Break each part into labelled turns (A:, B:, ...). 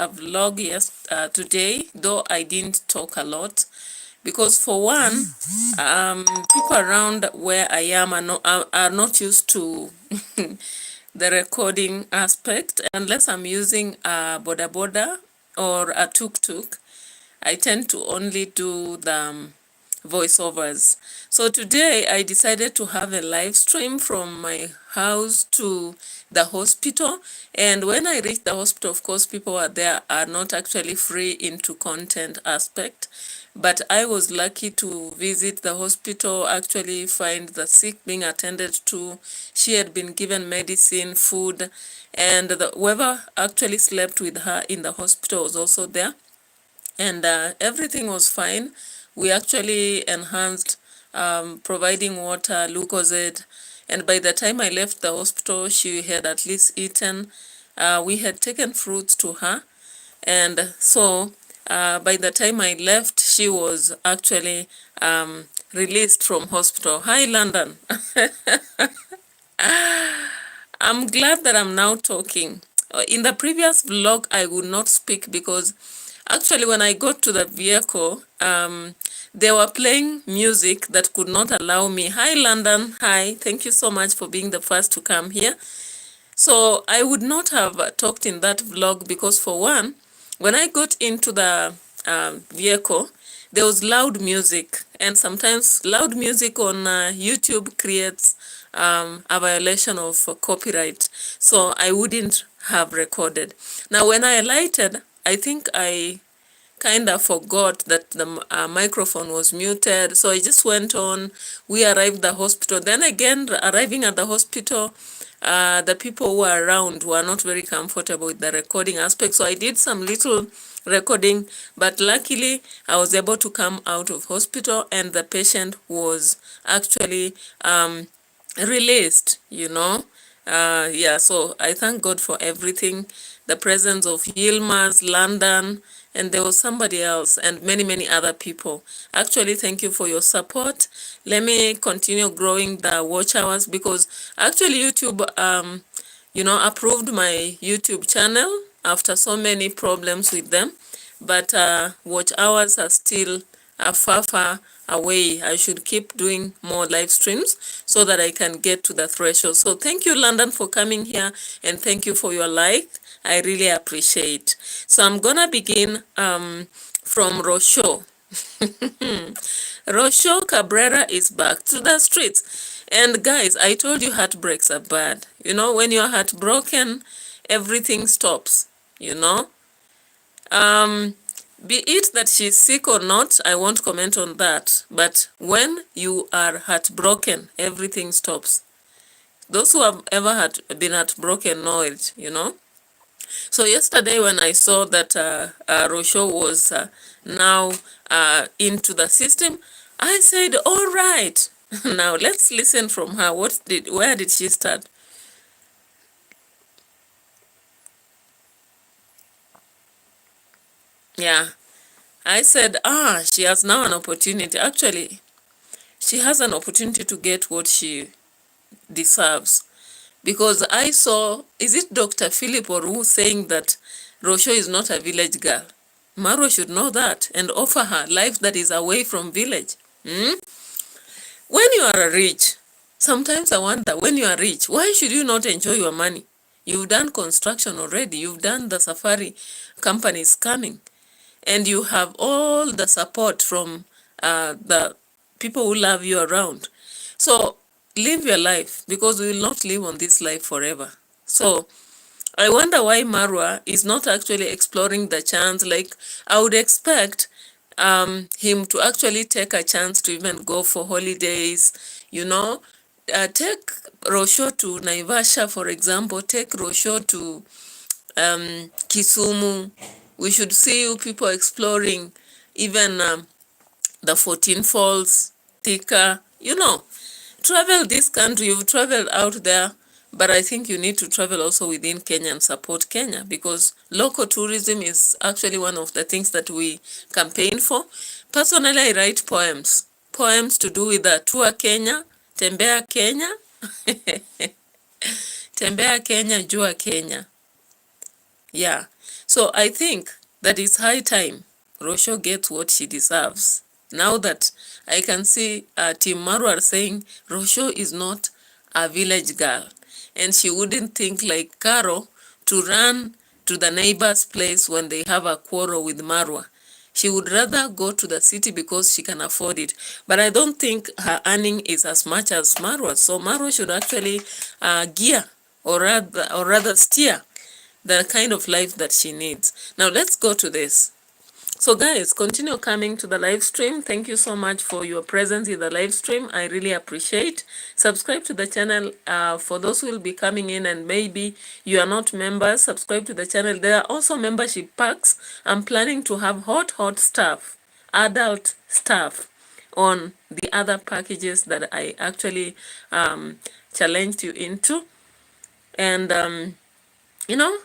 A: a vlog today, though I didn't talk a lot, because for one, people around where I am are not used to the recording aspect. Unless I'm using a boda boda or a tuk-tuk, I tend to only do the voiceovers. So today I decided to have a live stream from my house to the hospital. And when I reached the hospital, of course, people are not actually free into content aspect. But I was lucky to visit the hospital, actually find the sick being attended to. She had been given medicine, food, and whoever actually slept with her in the hospital was also there. And everything was fine. We actually enhanced providing water, Lucozade, and by the time I left the hospital, she had at least eaten. We had taken fruits to her, and so by the time I left, she was actually released from hospital. Hi, London. I'm glad that I'm now talking. In the previous vlog, I would not speak because actually when I got to the vehicle, they were playing music that could not allow me. Hi, London. Hi. Thank you so much for being the first to come here. So I would not have talked in that vlog because for one, when I got into the vehicle, there was loud music, and sometimes loud music on YouTube creates a violation of copyright, so I wouldn't have recorded. Now when I alighted, I think I kind of forgot that the microphone was muted, so I just went on. We arrived at the hospital. Then again, arriving at the hospital, the people who were around were not very comfortable with the recording aspect, so I did some little recording, but luckily I was able to come out of hospital and the patient was actually released, yeah, so I thank God for everything, the presence of Yilmaz, London, and there was somebody else and many other people. Actually, thank you for your support. Let me continue growing the watch hours because actually YouTube approved my YouTube channel after so many problems with them, but watch hours are still far away. I should keep doing more live streams so that I can get to the threshold. So thank you, London, for coming here, and thank you for your like. I really appreciate. So I'm gonna begin from Rocio. Rocio Cabrera is back to the streets. And guys, I told you heartbreaks are bad. When you're heartbroken, everything stops, Be it that she's sick or not, I won't comment on that. But when you are heartbroken, everything stops. Those who have ever been heartbroken know it, So yesterday when I saw that Rocio was now into the system, I said, all right, now let's listen from her. Where did she start? Yeah, I said, she has now an opportunity. Actually, she has an opportunity to get what she deserves. Because I saw, is it Dr. Philip or who saying that Rocio is not a village girl? Maro should know that and offer her life that is away from village. When you are rich, sometimes I wonder, when you are rich, why should you not enjoy your money? You've done construction already. You've done the safari companies coming. And you have all the support from the people who love you around. So live your life, because we will not live on this life forever. So I wonder why Marwa is not actually exploring the chance. Like I would expect him to actually take a chance to even go for holidays, take Rocio to Naivasha, for example, take Rocio to Kisumu. We should see you people exploring even the 14 Falls, Thika, travel this country. You've traveled out there, but I think you need to travel also within Kenya and support Kenya, because local tourism is actually one of the things that we campaign for. Personally, I write poems to do with the Tour Kenya, Tembea Kenya, Tembea Kenya, Jua Kenya. Yeah. So I think that it's high time Rocio gets what she deserves. Now that I can see Team Maru are saying Rocio is not a village girl, and she wouldn't think like Caro to run to the neighbor's place when they have a quarrel with Marwa. She would rather go to the city because she can afford it. But I don't think her earning is as much as Marwa. So Marwa should actually gear or rather steer the kind of life that she needs. Now let's go to this. So guys, continue coming to the live stream. Thank you so much for your presence in the live stream. I really appreciate. Subscribe to the channel for those who will be coming in and maybe you are not members. Subscribe to the channel. There are also membership packs. I'm planning to have hot stuff, adult stuff on the other packages that I actually challenged you into. And you know,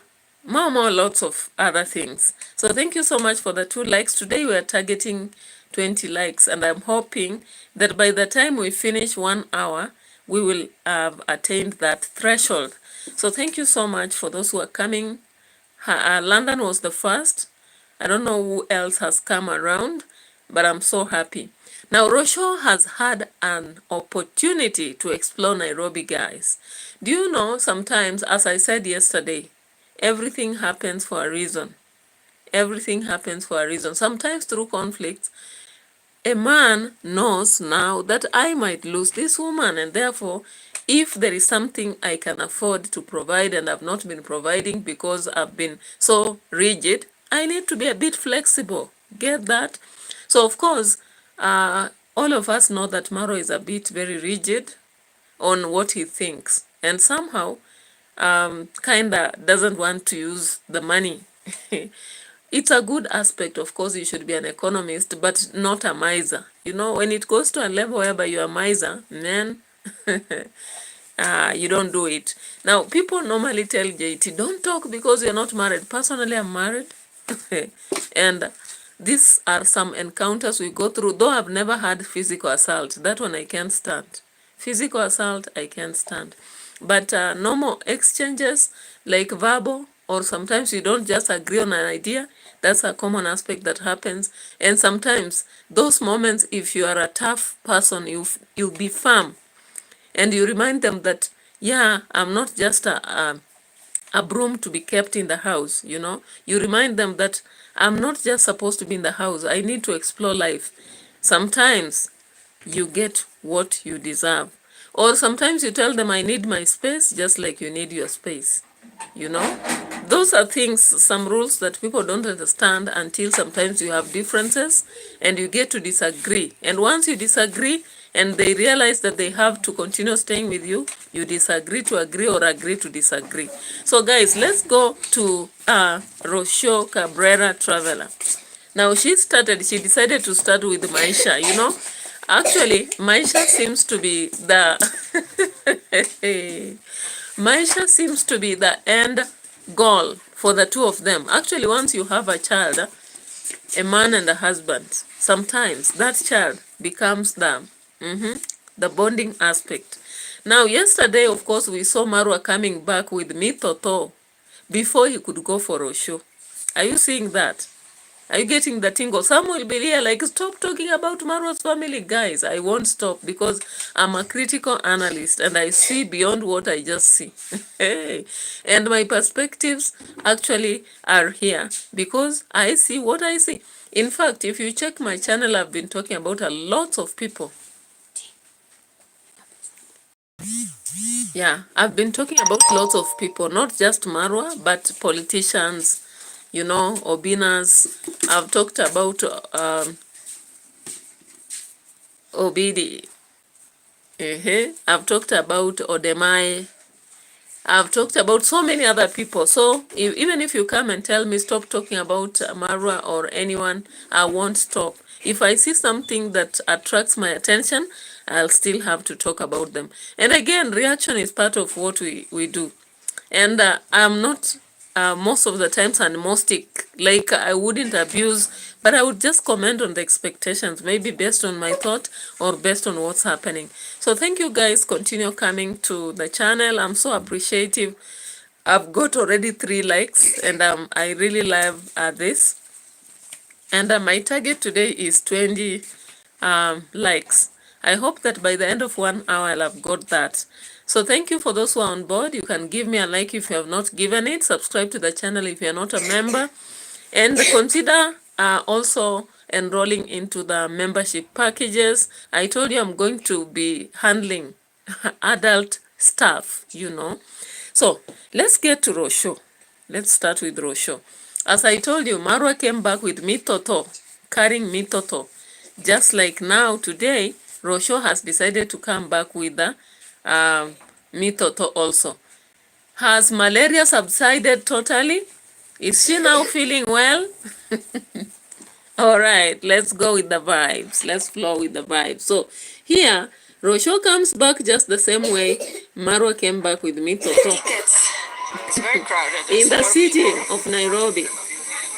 A: more, lots of other things. So thank you so much for the 2 likes. Today we are targeting 20 likes, and I'm hoping that by the time we finish 1 hour, we will have attained that threshold. So thank you so much for those who are coming. London was the first. I don't know who else has come around, but I'm so happy. Now, Rocio has had an opportunity to explore Nairobi, guys. Do you know, sometimes, as I said yesterday, everything happens for a reason. Everything happens for a reason. Sometimes through conflict, a man knows now that I might lose this woman, and therefore, if there is something I can afford to provide and I've not been providing because I've been so rigid, I need to be a bit flexible. Get that? So, of course, all of us know that Maro is a bit very rigid on what he thinks, and somehow kinda doesn't want to use the money. It's a good aspect. Of course, you should be an economist, but not a miser. You know, when it goes to a level whereby you're a miser, man, you don't do it. Now, people normally tell JT, don't talk because you're not married. Personally, I'm married. And these are some encounters we go through, though I've never had physical assault. That one I can't stand. Physical assault, I can't stand. But normal exchanges, like verbal, or sometimes you don't just agree on an idea, that's a common aspect that happens. And sometimes those moments, if you are a tough person, you'll be firm. And you remind them that, yeah, I'm not just a broom to be kept in the house, you know. You remind them that I'm not just supposed to be in the house. I need to explore life. Sometimes you get what you deserve. Or sometimes you tell them, I need my space just like you need your space. You know, those are things, some rules that people don't understand until sometimes you have differences and you get to disagree. And once you disagree and they realize that they have to continue staying with you, you disagree to agree or agree to disagree. So guys, let's go to Rocio Cabrera Traveler. Now she decided to start with Maisha, you know. Actually, Maisha seems to be the Maisha seems to be the end goal for the two of them. Actually, once you have a child, a man and a husband, sometimes that child becomes the bonding aspect. Now, yesterday, of course, we saw Marwa coming back with Mitoto before he could go for Rocio. Are you seeing that? Are you getting the tingle? Some will be here like, stop talking about Marwa's family. Guys, I won't stop because I'm a critical analyst and I see beyond what I just see. And my perspectives actually are here because I see what I see. In fact, if you check my channel, I've been talking about a lot of people. Yeah, I've been talking about lots of people, not just Marwa, but politicians, you know, Obinas. I've talked about Obidi. I've talked about Odemai. I've talked about so many other people. So even if you come and tell me stop talking about Marwa or anyone, I won't stop. If I see something that attracts my attention, I'll still have to talk about them. And again, reaction is part of what we do. And I'm not most of the times animostic, like I wouldn't abuse, but I would just comment on the expectations, maybe based on my thought or based on what's happening. So thank you guys, continue coming to the channel. I'm so appreciative. I've got already 3 likes, and I really love this. And my target today is 20 likes. I hope that by the end of 1 hour I'll have got that. So thank you for those who are on board. You can give me a like if you have not given it. Subscribe to the channel if you're not a member. And consider also enrolling into the membership packages. I told you I'm going to be handling adult stuff, you know. So let's get to Rocio. Let's start with Rocio. As I told you, Marwa came back with Mitoto, carrying Mitoto. Just like now, today, Rocio has decided to come back with the Mitoto also. Has malaria subsided totally? Is she now feeling well? All right, let's go with the vibes. Let's flow with the vibes. So here, Rocio comes back just the same way Marwa came back with Mitoto.
B: It's very crowded.
A: In the city of Nairobi.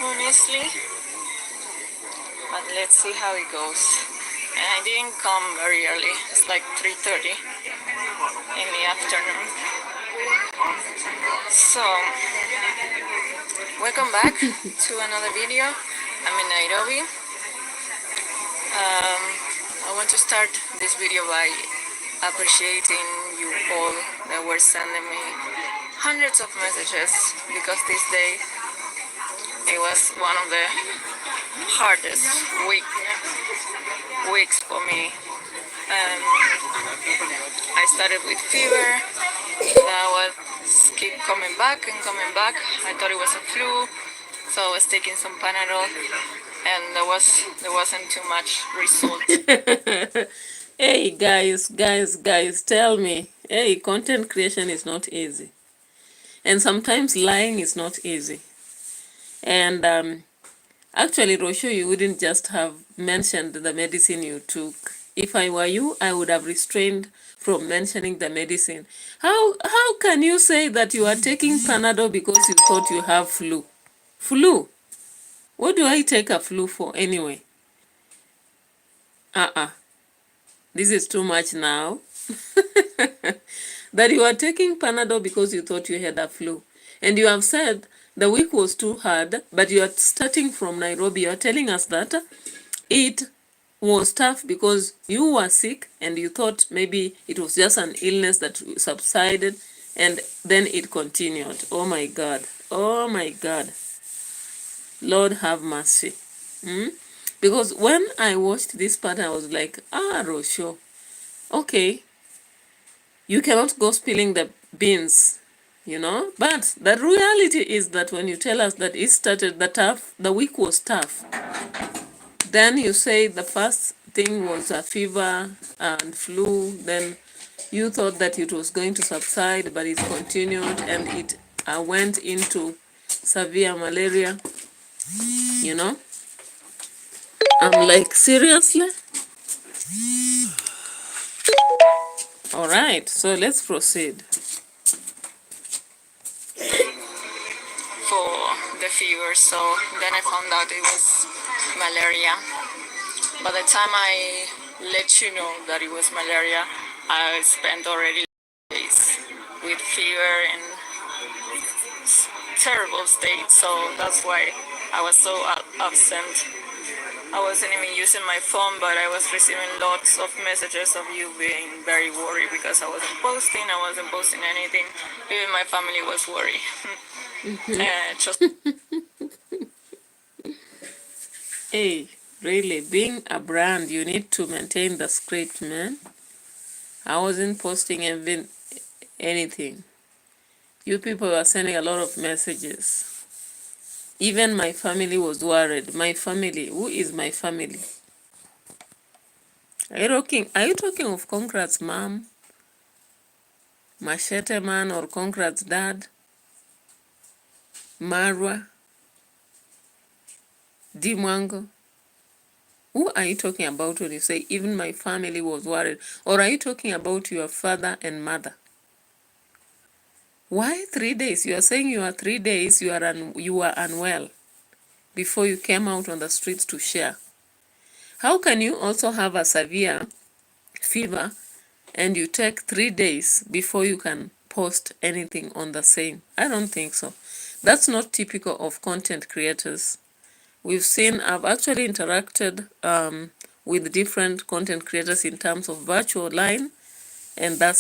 B: Honestly, but let's see how it goes. And I didn't come very early. It's like 3:30 in the afternoon. So, welcome back to another video. I'm in Nairobi. I want to start this video by appreciating you all that were sending me hundreds of messages, because this day it was one of the hardest weeks for me. I started with fever that was keep coming back and coming back. I thought it was a flu, so I was taking some Panadol, and there wasn't too much result.
A: Hey guys, tell me. Hey, content creation is not easy, and sometimes lying is not easy. And actually, Rocio, you wouldn't just have mentioned the medicine you took. If I were you, I would have restrained from mentioning the medicine. How can you say that you are taking Panadol because you thought you have flu? Flu? What do I take a flu for anyway? This is too much now. That you are taking Panadol because you thought you had a flu. And you have said the week was too hard, but you are starting from Nairobi. You are telling us that it was tough because you were sick and you thought maybe it was just an illness that subsided, and then it continued. Oh my God. Oh my God. Lord have mercy. Because when I watched this part, I was like, Rocio, okay, you cannot go spilling the beans, you know. But the reality is that when you tell us that it started the week was tough, then you say the first thing was a fever and flu, then you thought that it was going to subside, but it continued, and it went into severe malaria, you know. I'm like, seriously? All right, so let's proceed.
B: For the fever, so then I found out it was malaria. By the time I let you know that it was malaria, I spent already days with fever and terrible state, so that's why I was so absent. I wasn't even using my phone, but I was receiving lots of messages of you being very worried because I wasn't posting anything. Even my family was worried.
A: Hey, really, being a brand, you need to maintain the script, man. I wasn't posting even anything. You people were sending a lot of messages. Even my family was worried. My family, who is my family? Are you talking of Conrad's mom? Machete man or Conrad's dad? Marwa? Dimwango? Who are you talking about when you say even my family was worried? Or are you talking about your father and mother? Why 3 days? You are saying you are 3 days, you are unwell before you came out on the streets to share. How can you also have a severe fever and you take 3 days before you can post anything on the same. I don't think so. That's not typical of content creators. We've seen, I've actually interacted with different content creators in terms of virtual line, and that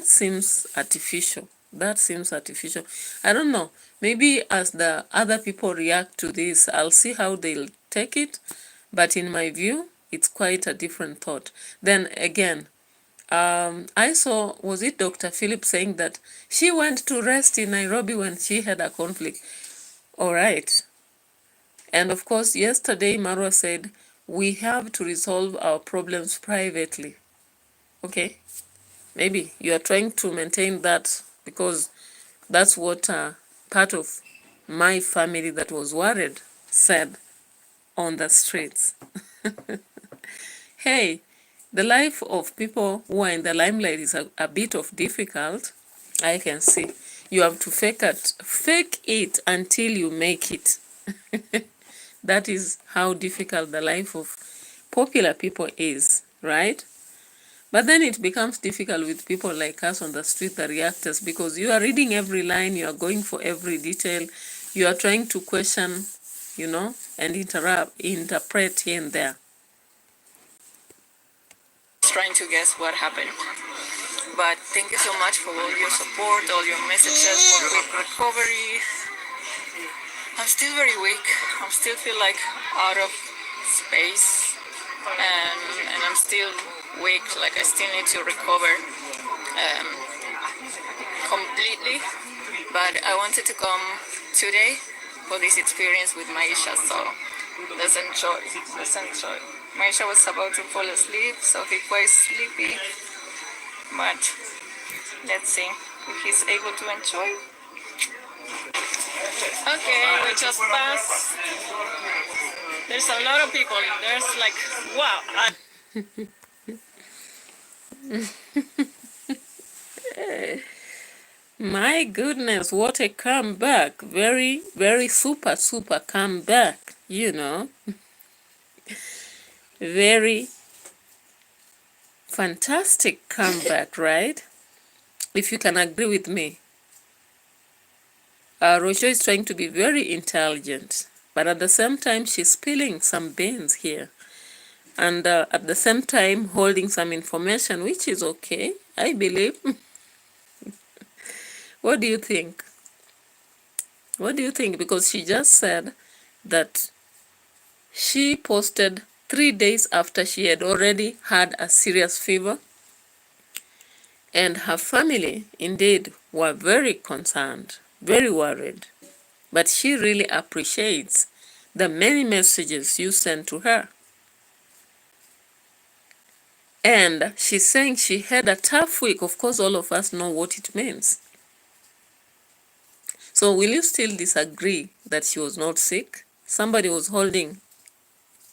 A: seems artificial. That seems artificial. I don't know. Maybe as the other people react to this, I'll see how they'll take it. But in my view, it's quite a different thought. Then again, I saw, was it Dr. Philip saying that she went to rest in Nairobi when she had a conflict? All right. And of course, yesterday, Marwa said, we have to resolve our problems privately. Okay. Maybe you are trying to maintain that because that's what part of my family that was worried said on the streets. Hey, the life of people who are in the limelight is a bit of difficult. I can see. You have to fake it until you make it. That is how difficult the life of popular people is, right? But then it becomes difficult with people like us on the street, the reactors, because you are reading every line, you are going for every detail, you are trying to question, and interpret here and there.
B: Trying to guess what happened. But thank you so much for all your support, all your messages for quick recovery. I'm still very weak. I still feel like out of space, and I'm still weak. Like I still need to recover completely. But I wanted to come today for this experience with Maisha, so let's enjoy. Maisha was about to fall asleep, so he's quite sleepy. But let's see if he's able to enjoy. Okay, we just passed. There's a lot of people. There's like, wow.
A: My goodness, what a comeback. Very, very super comeback, Very fantastic comeback, right? If you can agree with me. Rocio is trying to be very intelligent, but at the same time, she's spilling some beans here. And at the same time, holding some information, which is okay, I believe. What do you think? What do you think? Because she just said that she posted 3 days after she had already had a serious fever. And her family, indeed, were very concerned, very worried. But she really appreciates the many messages you sent to her. And she's saying she had a tough week. Of course, all of us know what it means. So will you still disagree that she was not sick? Somebody was holding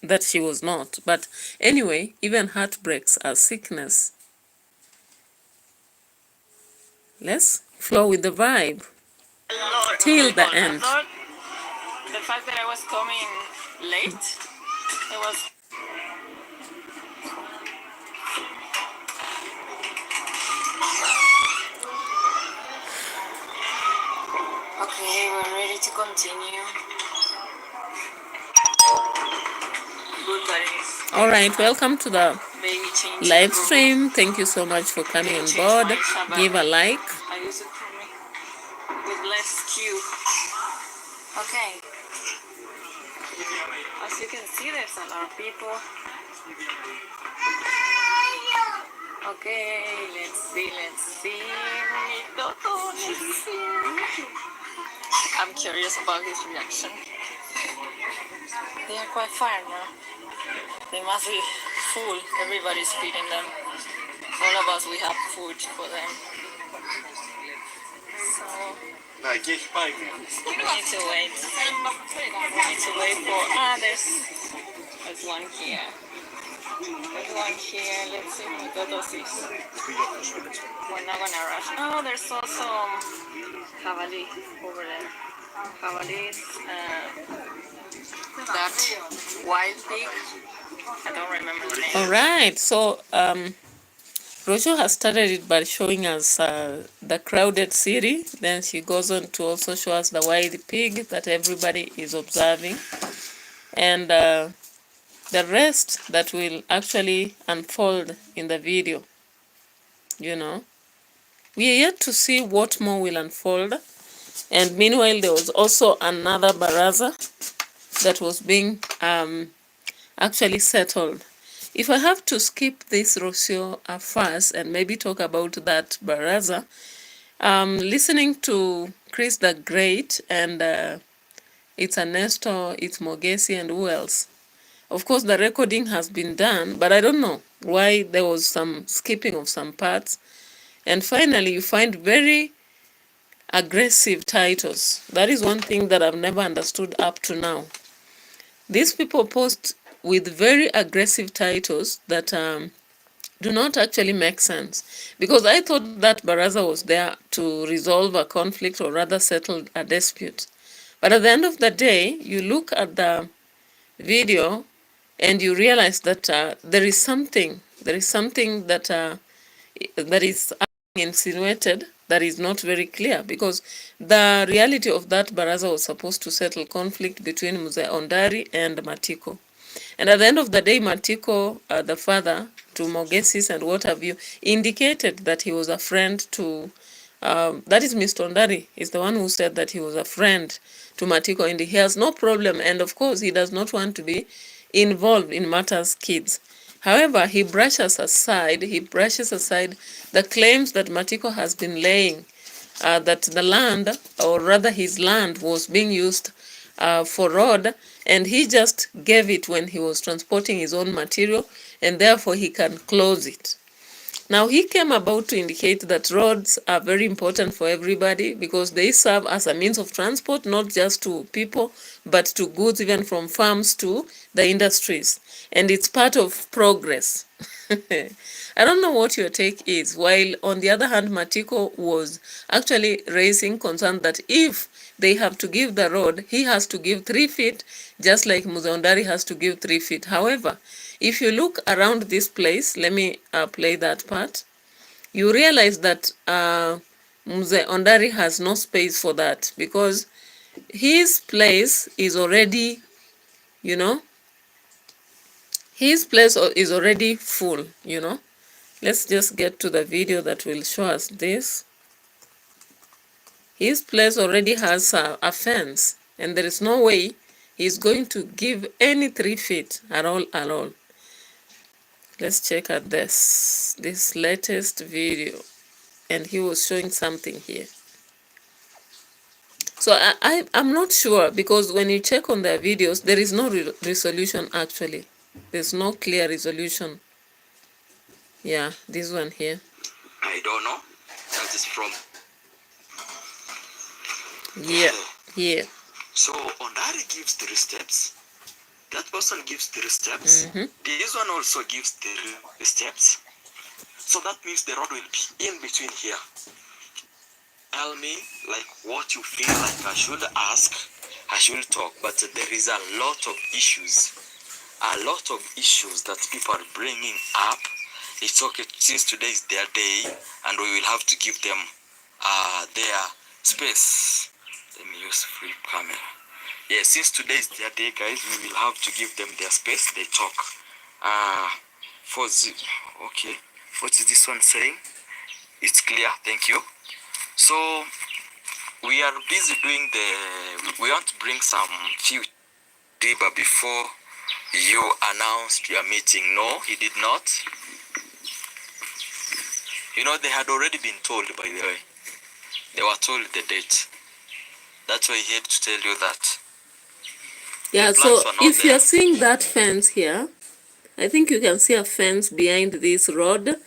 A: that she was not. But anyway, even heartbreaks are sickness. Let's flow with the vibe till the end.
B: The fact that I was coming late, it was... Okay, we're ready to continue.
A: All right, welcome to the live stream. Thank you so much for coming on board. Give a like.
B: I use it for me with less cue. Okay. As you can see, there's a lot of people. Okay, let's see. I'm curious about his reaction. They are quite far now. They must be full. Everybody's feeding them. All of us, we have food for them. So we need to wait. We need to wait for... there's one here. There's one here. Let's see what Totos is. We're not gonna rush. Oh, there's also javali over there. Javalis, that wild pig. I don't remember the name.
A: All right, so Rocio has started it by showing us the crowded city. Then she goes on to also show us the wild pig that everybody is observing. And the rest that will actually unfold in the video, you know. We are yet to see what more will unfold. And meanwhile, there was also another baraza that was being actually settled. If I have to skip this Rocio first and maybe talk about that baraza, listening to Chris the Great and it's Ernesto, it's Mogesi, and who else? Of course, the recording has been done, but I don't know why there was some skipping of some parts. And finally, you find very aggressive titles. That is one thing that I've never understood up to now. These people post with very aggressive titles that do not actually make sense. Because I thought that Baraza was there to resolve a conflict or rather settle a dispute. But at the end of the day, you look at the video and you realize that there is something that is insinuated that is not very clear, because the reality of that baraza was supposed to settle conflict between Mzee Ondari and Matiko. And at the end of the day, Matiko, the father to Mogesis and what have you, indicated that he was a friend to, that is Mr. Ondari, is the one who said that he was a friend to Matiko and he has no problem. And of course, he does not want to be involved in matters kids. However, he brushes aside the claims that Matiko has been laying, that the land, or rather his land, was being used for road, and he just gave it when he was transporting his own material, and therefore he can close it. Now, he came about to indicate that roads are very important for everybody because they serve as a means of transport, not just to people, but to goods, even from farms to the industries. And it's part of progress. I don't know what your take is. While on the other hand, Matiko was actually raising concern that if they have to give the road, he has to give 3 feet, just like Mzee Ondari has to give 3 feet. However, if you look around this place, let me play that part, you realize that Mzee Ondari has no space for that because his place is already, you know, his place is already full, you know. Let's just get to the video that will show us this. His place already has a fence, and there is no way he's going to give any 3 feet at all. Let's check out this latest video, and he was showing something here. So I'm not sure, because when you check on their videos, there is no resolution actually. There's no clear resolution. Yeah, this one here.
C: I don't know. That is from.
A: Yeah.
C: So Ondari gives 3 steps. That person gives 3 steps. This one also gives 3 steps. So that means the road will be in between here. Tell me like what you feel like I should ask, I should talk, but there is a lot of issues that people are bringing up. It's okay since today is their day and we will have to give them their space. Let me use free camera. Yeah, since today is their day, guys, we will have to give them their space. They talk. Okay, what is this one saying? It's clear, thank you. So we are busy doing we want to bring some few deeper before you announced your meeting. No, he did not. You know, they had already been told, by the way. They were told the date. That's why he had to tell you that.
A: Yeah, so if you're seeing that fence here, I think you can see a fence behind this road.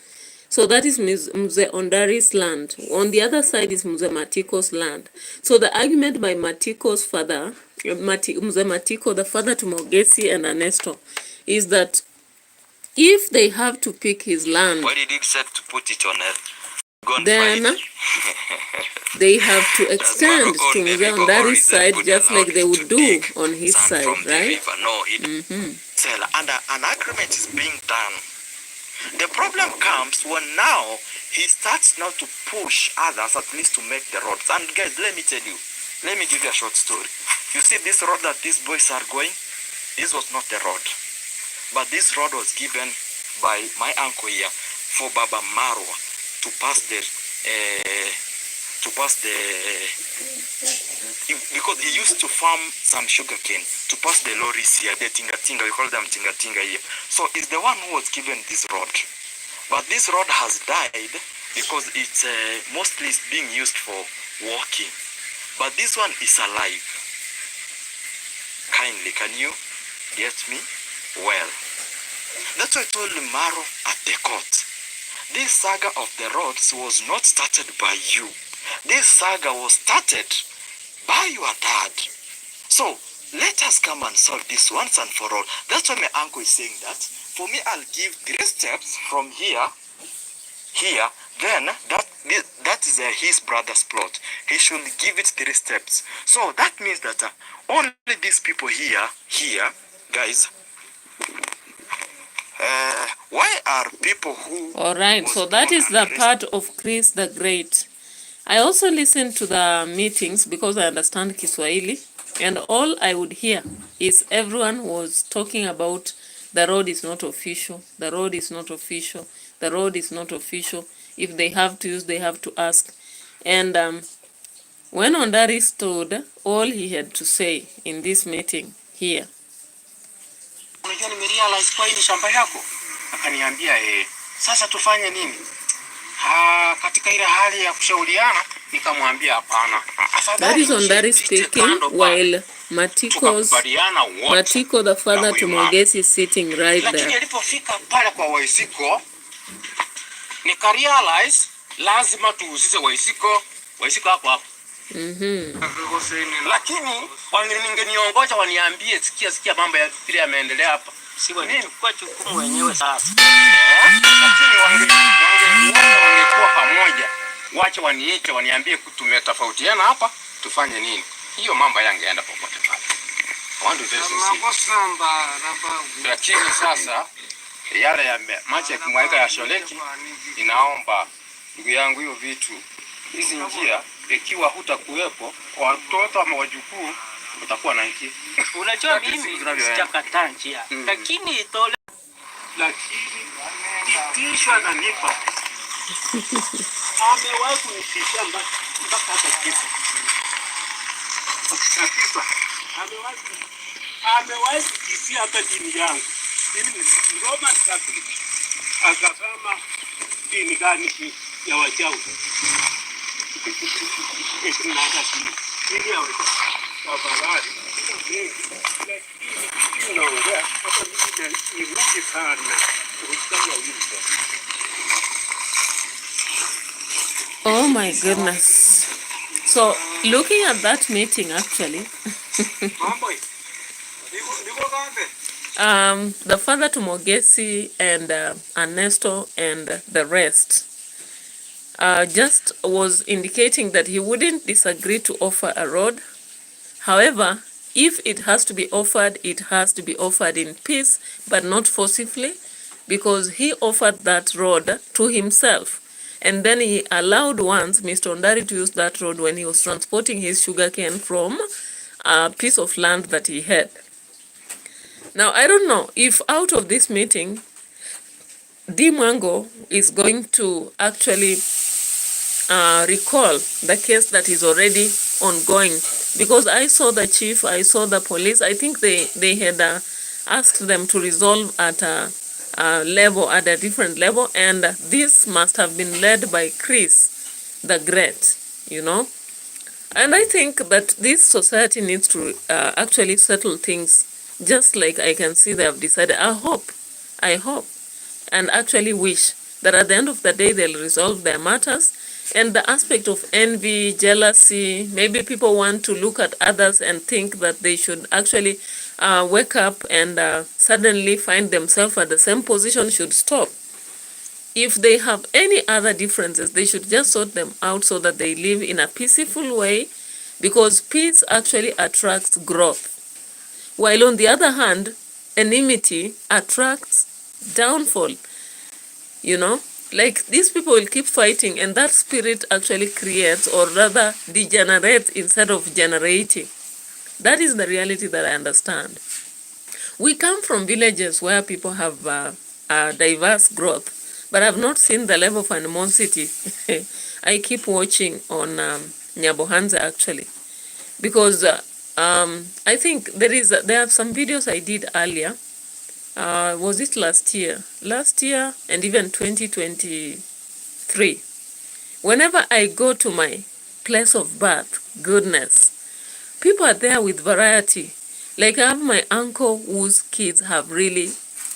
A: So that is Mzee Ondari's land. On the other side is Mzee Matiko's land. So the argument by Matiko's father, Mzee Matiko, the father to Mogesi and Ernesto, is that if they have to pick his land,
C: why did he decide to put it on
A: then they have to extend to Mzee Ondari's side, just like they would do on his side, right?
C: No, and an agreement is being done. The problem comes when now he starts now to push others at least to make the roads. And guys, let me tell you, let me give you a short story. You see this road that these boys are going, this was not the road. But this road was given by my uncle here for Baba Marwa to pass the because he used to farm some sugar cane, to pass the lorries here, the tinga-tinga, we call them tinga-tinga here. So it's the one who was given this road. But this road has died because it's mostly being used for walking. But this one is alive. Kindly, can you get me? Well, that's why I told Maro at the court. This saga of the roads was not started by you. This saga was started by your dad. So let us come and solve this once and for all. That's why my uncle is saying that. For me, I'll give 3 steps from here, then that is his brother's plot. He should give it 3 steps. So that means that only these people here, guys, why are people who...
A: All right, so that is the part of Chris the Great. I also listen to the meetings because I understand Kiswahili, and all I would hear is everyone was talking about the road is not official, the road is not official, the road is not official. If they have to use, they have to ask. And when Ondari stood, all he had to say in this meeting here.
D: Unajua nimerealize kwa hili shamba yako. Akaniambia sasa tufanye nini? Katika ile hali ya kushauriana nikamwambia hapana.
A: That is Ondari speaking while Matiko'S, Matiko the father to Mzee is sitting right there.
D: Lakini alipofika pale kwa Waisiko nikarealize lazima tuuzishe Waisiko hapo hapo. Lakini wangeniongoja waniambie sikia mambo ya vile yameendelea hapa. Siwa nini kwa chukumu wenyewe sasa. Lakini wangekuwa pamoja. Wacha waniite waniambie tumetofautiana hapa tufanye nini. Hiyo mambo yangeenda popote pale. Lakini sasa yale ya machi ya kumwaika ya Sholeki inaomba ndugu yangu hiyo vitu hizi njia ikiwa hutakuwepo watoto ama wajukuu utakuwa na njia.
E: Unajua mimi sitakataa njia. Lakini
D: itishwa na nipa. Amewahi kunitishia mpaka hata kifo. Amewahi kutishia hata dini yangu. Mimi ni Roman Catholic. Akasema dini gani ya wachawi.
A: Oh my goodness. So looking at that meeting actually, the father to Mzee and Ernesto and the rest just was indicating that he wouldn't disagree to offer a road. However, if it has to be offered, it has to be offered in peace, but not forcibly, because he offered that road to himself. And then he allowed once Mr. Ondari to use that road when he was transporting his sugarcane from a piece of land that he had. Now, I don't know if out of this meeting, Mwango is going to actually recall the case that is already ongoing, because I saw the chief, I saw the police. I think they had asked them to resolve at a different level, and this must have been led by Chris the Great, you know. And I think that this society needs to actually settle things just like I can see they have decided. I hope, and actually wish that at the end of the day they'll resolve their matters. And the aspect of envy, jealousy, maybe people want to look at others and think that they should actually wake up and suddenly find themselves at the same position should stop. If they have any other differences, they should just sort them out so that they live in a peaceful way, because peace actually attracts growth. While on the other hand, enmity attracts downfall. You know, Like, these people will keep fighting, and that spirit actually creates, or rather degenerates instead of generating. That is the reality that I understand. We come from villages where people have diverse growth, but I've not seen the level of animosity I keep watching on Nyabohanza, actually, because I think there are some videos I did earlier. Was it last year? Last year and even 2023. Whenever I go to my place of birth, goodness, people are there with variety. Like, I have my uncle whose kids have really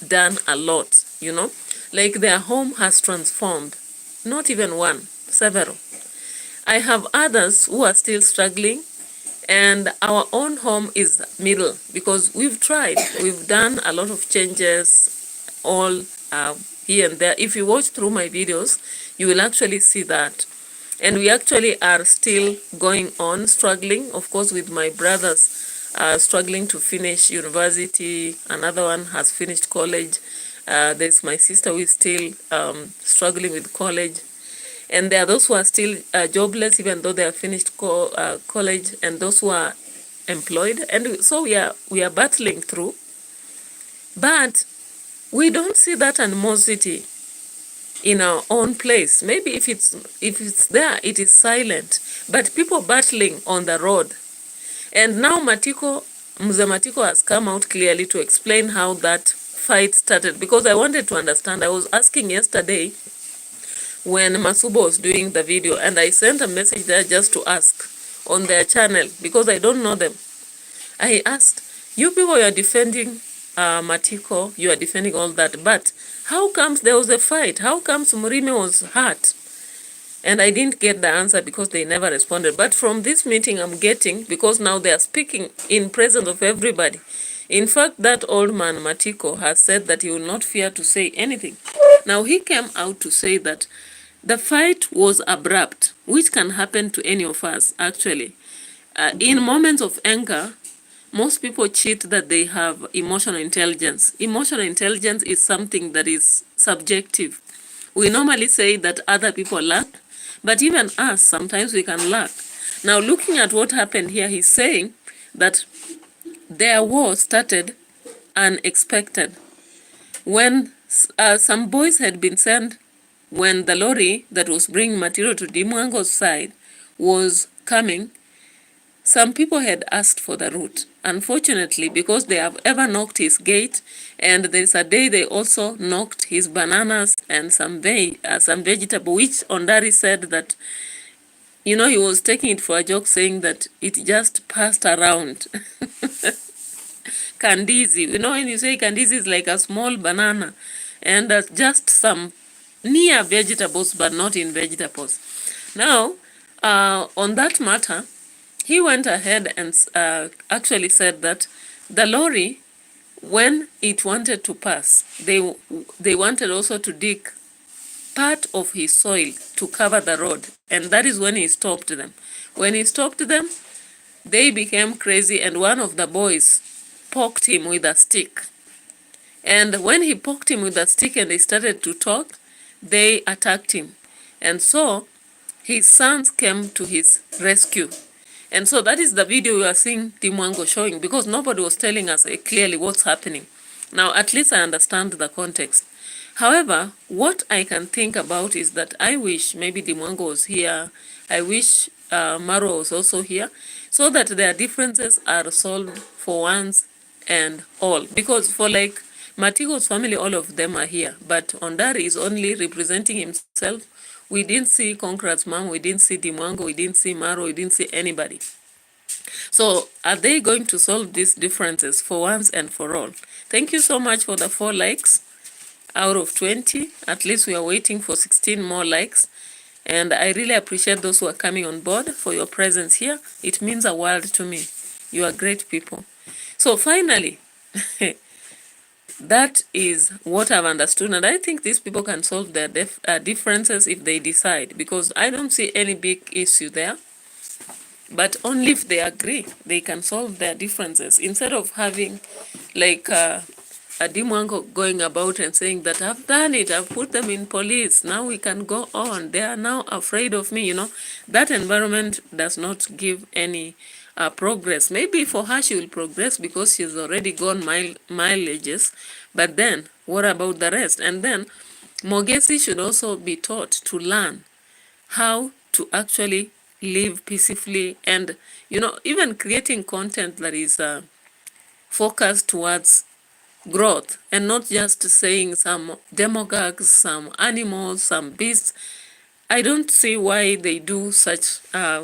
A: done a lot, you know? Like, their home has transformed. Not even one, several. I have others who are still struggling, and our own home is middle, because we've tried. We've done a lot of changes, all here and there. If you watch through my videos, you will actually see that. And we actually are still going on, struggling, of course, with my brothers struggling to finish university. Another one has finished college. There's my sister who is still struggling with college. And there are those who are still jobless, even though they have finished college, and those who are employed. And so we are battling through. But we don't see that animosity in our own place. Maybe if it's there, it is silent. But people battling on the road. And now Mzee Matiko has come out clearly to explain how that fight started, because I wanted to understand. I was asking yesterday when Masubo was doing the video, and I sent a message there just to ask on their channel, because I don't know them. I asked, you people, you are defending Matiko, you are defending all that, but how comes there was a fight? How comes Murime was hurt? And I didn't get the answer because they never responded. But from this meeting I'm getting, because now they are speaking in presence of everybody. In fact, that old man Matiko has said that he will not fear to say anything. Now he came out to say that the fight was abrupt, which can happen to any of us, actually. In moments of anger, most people cheat that they have emotional intelligence. Emotional intelligence is something that is subjective. We normally say that other people lack, but even us, sometimes we can lack. Now, looking at what happened here, he's saying that their war started unexpected. When some boys had been sent, when the lorry that was bringing material to Dimwango's side was coming, some people had asked for the route. Unfortunately, because they have ever knocked his gate, and there's a day they also knocked his bananas and some vegetable, which Ondari said that, you know, he was taking it for a joke, saying that it just passed around. Kandizi, you know, when you say kandizi is like a small banana, and just some near vegetables, but not in vegetables. Now, on that matter, he went ahead and actually said that the lorry, when it wanted to pass, they wanted also to dig part of his soil to cover the road. And that is when he stopped them. When he stopped them, they became crazy, and one of the boys poked him with a stick. And when he poked him with a stick and they started to talk, they attacked him. And so his sons came to his rescue. And so that is the video we are seeing Dimwango showing, because nobody was telling us clearly what's happening. Now, at least I understand the context. However, what I can think about is that I wish maybe Dimwango was here. I wish Maro was also here, so that their differences are solved for once and all. Because for like Matiko's family, all of them are here, but Ondari is only representing himself. We didn't see Concrat's mom, we didn't see Dimwango, we didn't see Maro, we didn't see anybody. So are they going to solve these differences for once and for all? Thank you so much for the 4 likes out of 20. At least we are waiting for 16 more likes. And I really appreciate those who are coming on board for your presence here. It means a world to me. You are great people. So finally, that is what I've understood, and I think these people can solve their differences if they decide, because I don't see any big issue there. But only if they agree, they can solve their differences, instead of having like Dimwango going about and saying that I've done it, I've put them in police, now we can go on, they are now afraid of me, that environment does not give any progress. Maybe for her she will progress because she's already gone mileages, but then what about the rest? And then Mogesi should also be taught to learn how to actually live peacefully and, even creating content that is focused towards growth and not just saying some demagogues, some animals, some beasts. I don't see why they do such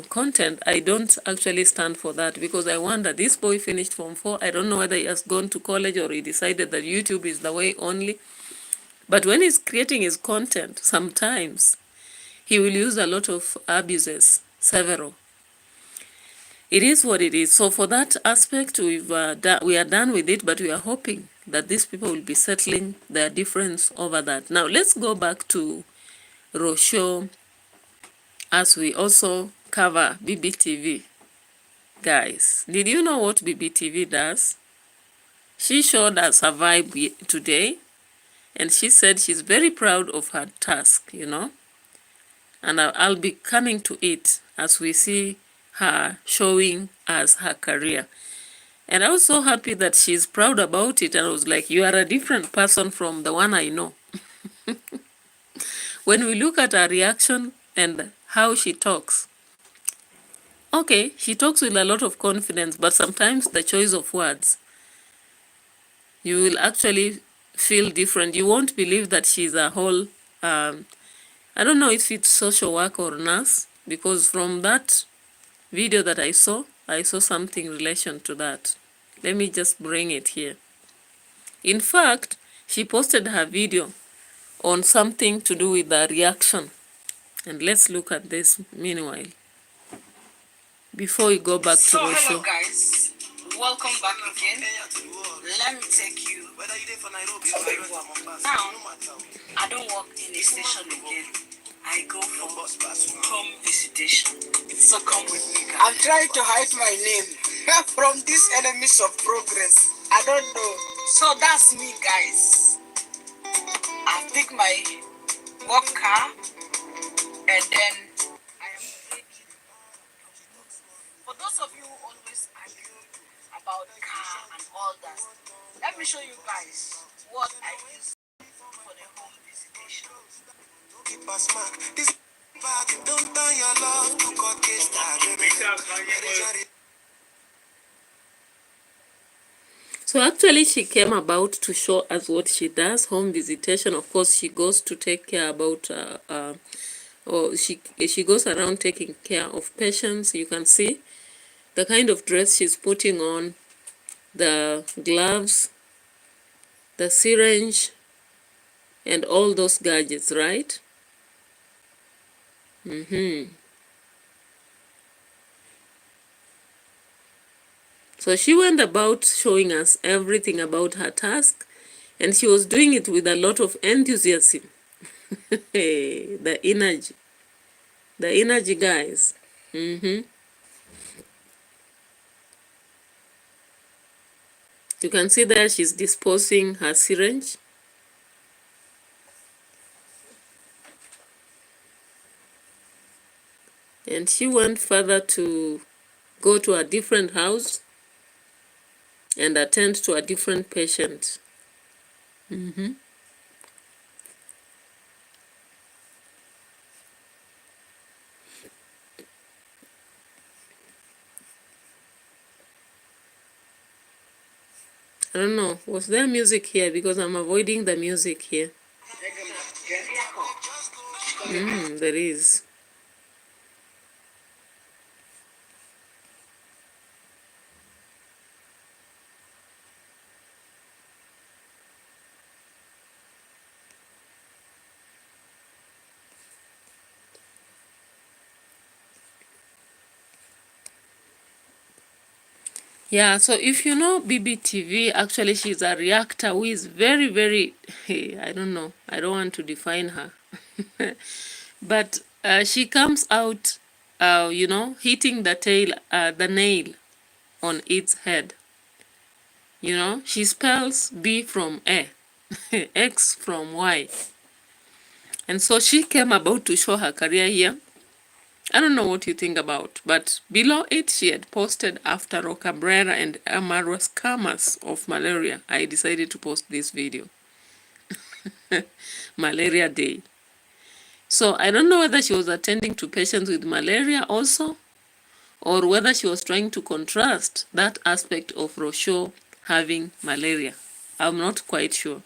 A: content. I don't actually stand for that because I wonder, this boy finished Form 4. I don't know whether he has gone to college or he decided that YouTube is the way only. But when he's creating his content, sometimes he will use a lot of abuses, several. It is what it is. So for that aspect, we are done with it, but we are hoping that these people will be settling their difference over that. Now, let's go back to Rocio as we also cover Bbtv. Guys, did you know what Bbtv does? She showed us her vibe today, and she said she's very proud of her task, and I'll be coming to it as we see her showing us her career. And I was so happy that she's proud about it, and I was like, you are a different person from the one I know. When we look at her reaction and how she talks, okay, she talks with a lot of confidence, but sometimes the choice of words, you will actually feel different. You won't believe that she's a whole, I don't know if it's social work or nurse, because from that video that I saw something in relation to that. Let me just bring it here. In fact, she posted her video on something to do with the reaction. And let's look at this meanwhile, before we go back to the show.
F: Hello guys, welcome back again. Let me take you. Now, I don't work in a station again. I go for home visitation. So come with me, guys. I'm trying to hide my name from these enemies of progress. I don't know. So that's me, guys. I pick my work car and then I am ready. For those of you who always argue about car and all that, let me show you guys what I use for the home visitation.
A: So actually she came about to show us what she does, home visitation. Of course, she goes to take care about, or she goes around taking care of patients. You can see the kind of dress she's putting on, the gloves, the syringe, and all those gadgets, right? So she went about showing us everything about her task, and she was doing it with a lot of enthusiasm. The energy, guys. You can see there she's disposing her syringe. And she went further to go to a different house and attend to a different patient. I don't know, was there music here? Because I'm avoiding the music here. There is. Yeah, so if you know Bbtv, actually she's a reactor who is very, very, I don't know, I don't want to define her. But she comes out, hitting the nail on its head. You know, she spells B from A, X from Y. And so she came about to show her career here. I don't know what you think about, but below it she had posted after Rocabrera and Amaro's scammers of malaria. I decided to post this video. Malaria Day. So I don't know whether she was attending to patients with malaria also, or whether she was trying to contrast that aspect of Rocio having malaria. I'm not quite sure,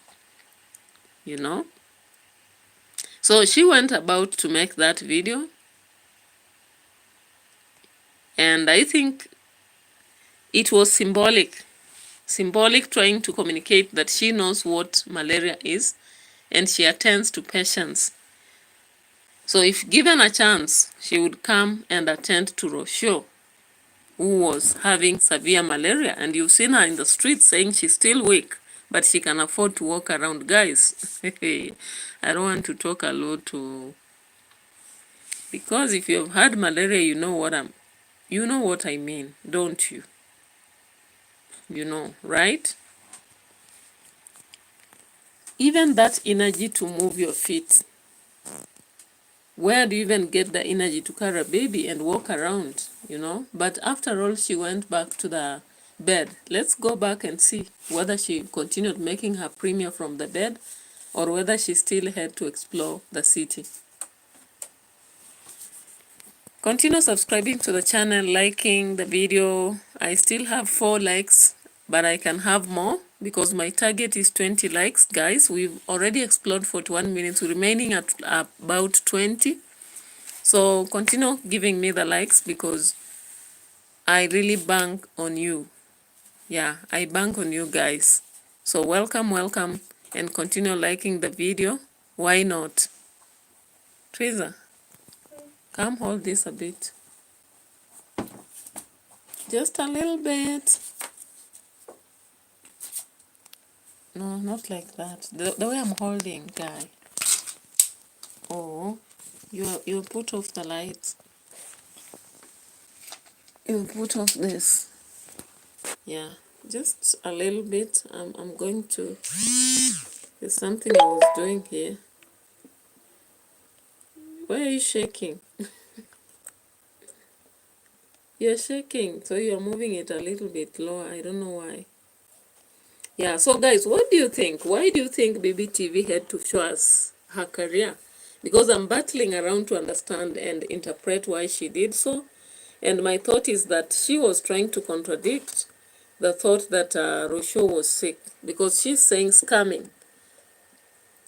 A: you know. So she went about to make that video, and I think it was symbolic trying to communicate that she knows what malaria is and she attends to patients. So if given a chance, she would come and attend to Rocio, who was having severe malaria, and you've seen her in the streets saying she's still weak, but she can afford to walk around. Guys, I don't want to talk a lot because if you've had malaria, you know what I mean, don't you? You know, right? Even that energy to move your feet. Where do you even get the energy to carry a baby and walk around, you know? But after all, she went back to the bed. Let's go back and see whether she continued making her premiere from the bed or whether she still had to explore the city. Continue subscribing to the channel, liking the video. I still have 4 likes, but I can have more because my target is 20 likes. Guys, we've already explored 41 minutes, remaining at about 20. So continue giving me the likes because I really bank on you. Yeah, I bank on you guys. So welcome, and continue liking the video. Why not? Teresa, come hold this a bit. Just a little bit. No, not like that. The way I'm holding, guy. Oh, you put off the lights. You put off this. Yeah, just a little bit. I'm going to. There's something I was doing here. Why are you shaking? You're shaking, so you're moving it a little bit lower. I don't know why. Yeah, so guys, what do you think? Why do you think Bbtv had to show us her career? Because I'm battling around to understand and interpret why she did so. And my thought is that she was trying to contradict the thought that Rocio was sick, because she's saying scamming.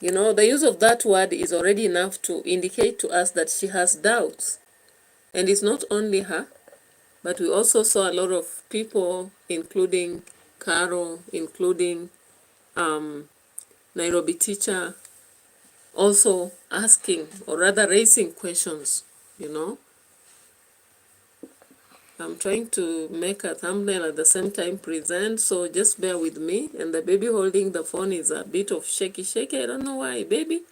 A: You know, the use of that word is already enough to indicate to us that she has doubts. And it's not only her, but we also saw a lot of people, including Caro, including Nairobi teacher, also asking, or rather raising questions, you know. I'm trying to make a thumbnail at the same time present, so just bear with me. And the baby holding the phone is a bit of shaky. I don't know why. Baby,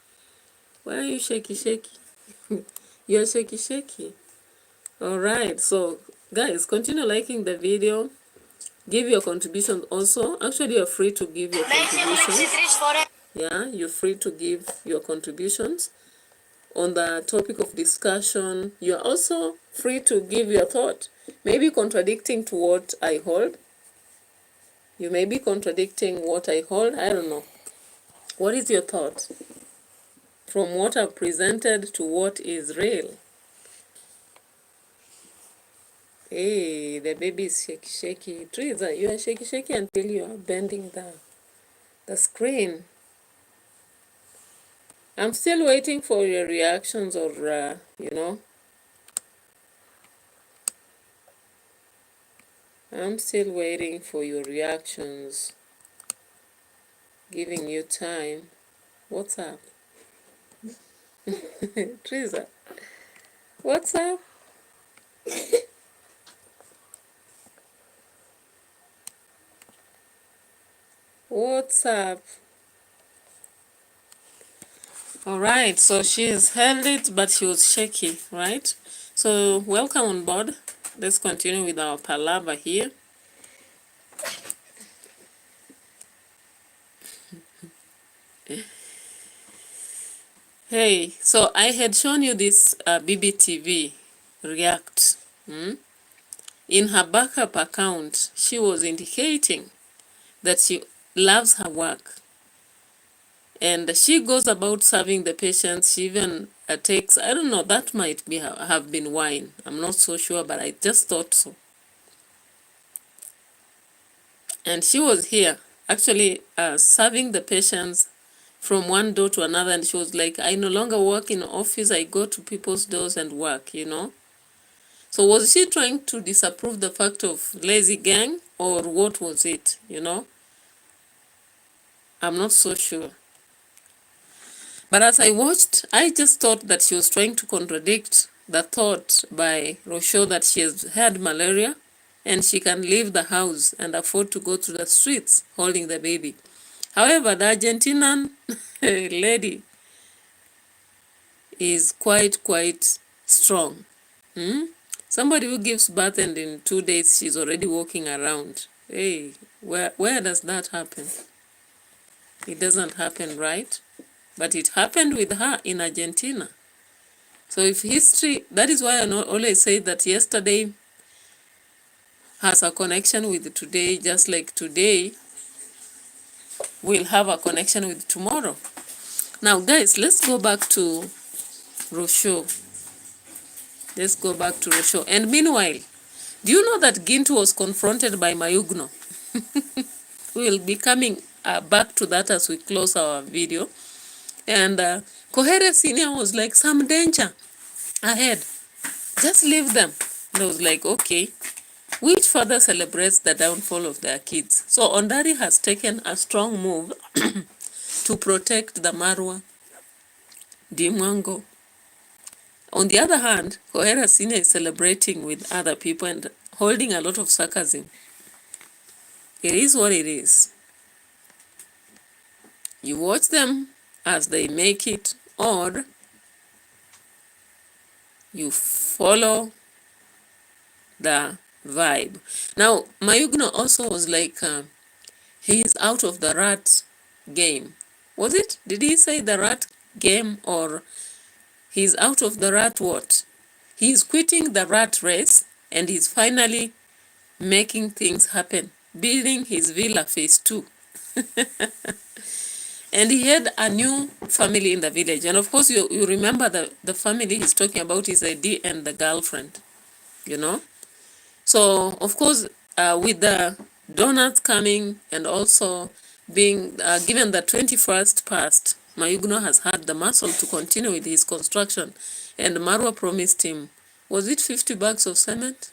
A: why are you shaky? You're shaky. All right, so guys, continue liking the video. Give your contributions also. Actually, you're free to give your contributions. Yeah, you're free to give your contributions on the topic of discussion. You're also free to give your thought, maybe contradicting to what I hold. You may be contradicting what I hold. I don't know. What is your thought from what I've presented to what is real? Hey, the baby is shaky. Teresa, you are shaky until you are bending the screen. I'm still waiting for your reactions, or you know. I'm still waiting for your reactions. Giving you time. What's up? Teresa, what's up? What's up? All right, so she's held it, but she was shaky, right? So welcome on board. Let's continue with our palaver here. Hey, so I had shown you this Bbtv React. In her backup account, she was indicating that she loves her work. And she goes about serving the patients. She even takes, I don't know, that might be have been wine. I'm not so sure, but I just thought so. And she was here, actually serving the patients from one door to another. And she was like, I no longer work in office. I go to people's doors and work, you know. So was she trying to disapprove the fact of lazy gang, or what was it, you know? I'm not so sure. But as I watched, I just thought that she was trying to contradict the thought by Rocio that she has had malaria and she can leave the house and afford to go to the streets holding the baby. However, the Argentinian lady is quite strong. Somebody who gives birth and in 2 days she's already walking around. Hey, where does that happen? It doesn't happen, right? But it happened with her in Argentina. So if history, that is why I always say that yesterday has a connection with today, just like today will have a connection with tomorrow. Now, guys, let's go back to Rocio. Let's go back to Rocio. And meanwhile, do you know that Gintu was confronted by Mayugno? We will be coming back to that as we close our video. And Kohere Senior was like, some danger ahead. Just leave them. And I was like, okay. Which father celebrates the downfall of their kids? So Ondari has taken a strong move to protect the Marwa, Dimwango. On the other hand, Kohera Senior is celebrating with other people and holding a lot of sarcasm. It is what it is. You watch them as they make it, or you follow the vibe. Now, Mayugno also was like, he's out of the rat game. Was it? Did he say the rat game, or he's out of the rat what? He's quitting the rat race and he's finally making things happen, building his villa phase 2. And he had a new family in the village. And of course, you remember the family he's talking about is ID and the girlfriend, you know. So, of course, with the donuts coming and also being given the 21st past, Mayugno has had the muscle to continue with his construction. And Marwa promised him, was it 50 bags of cement?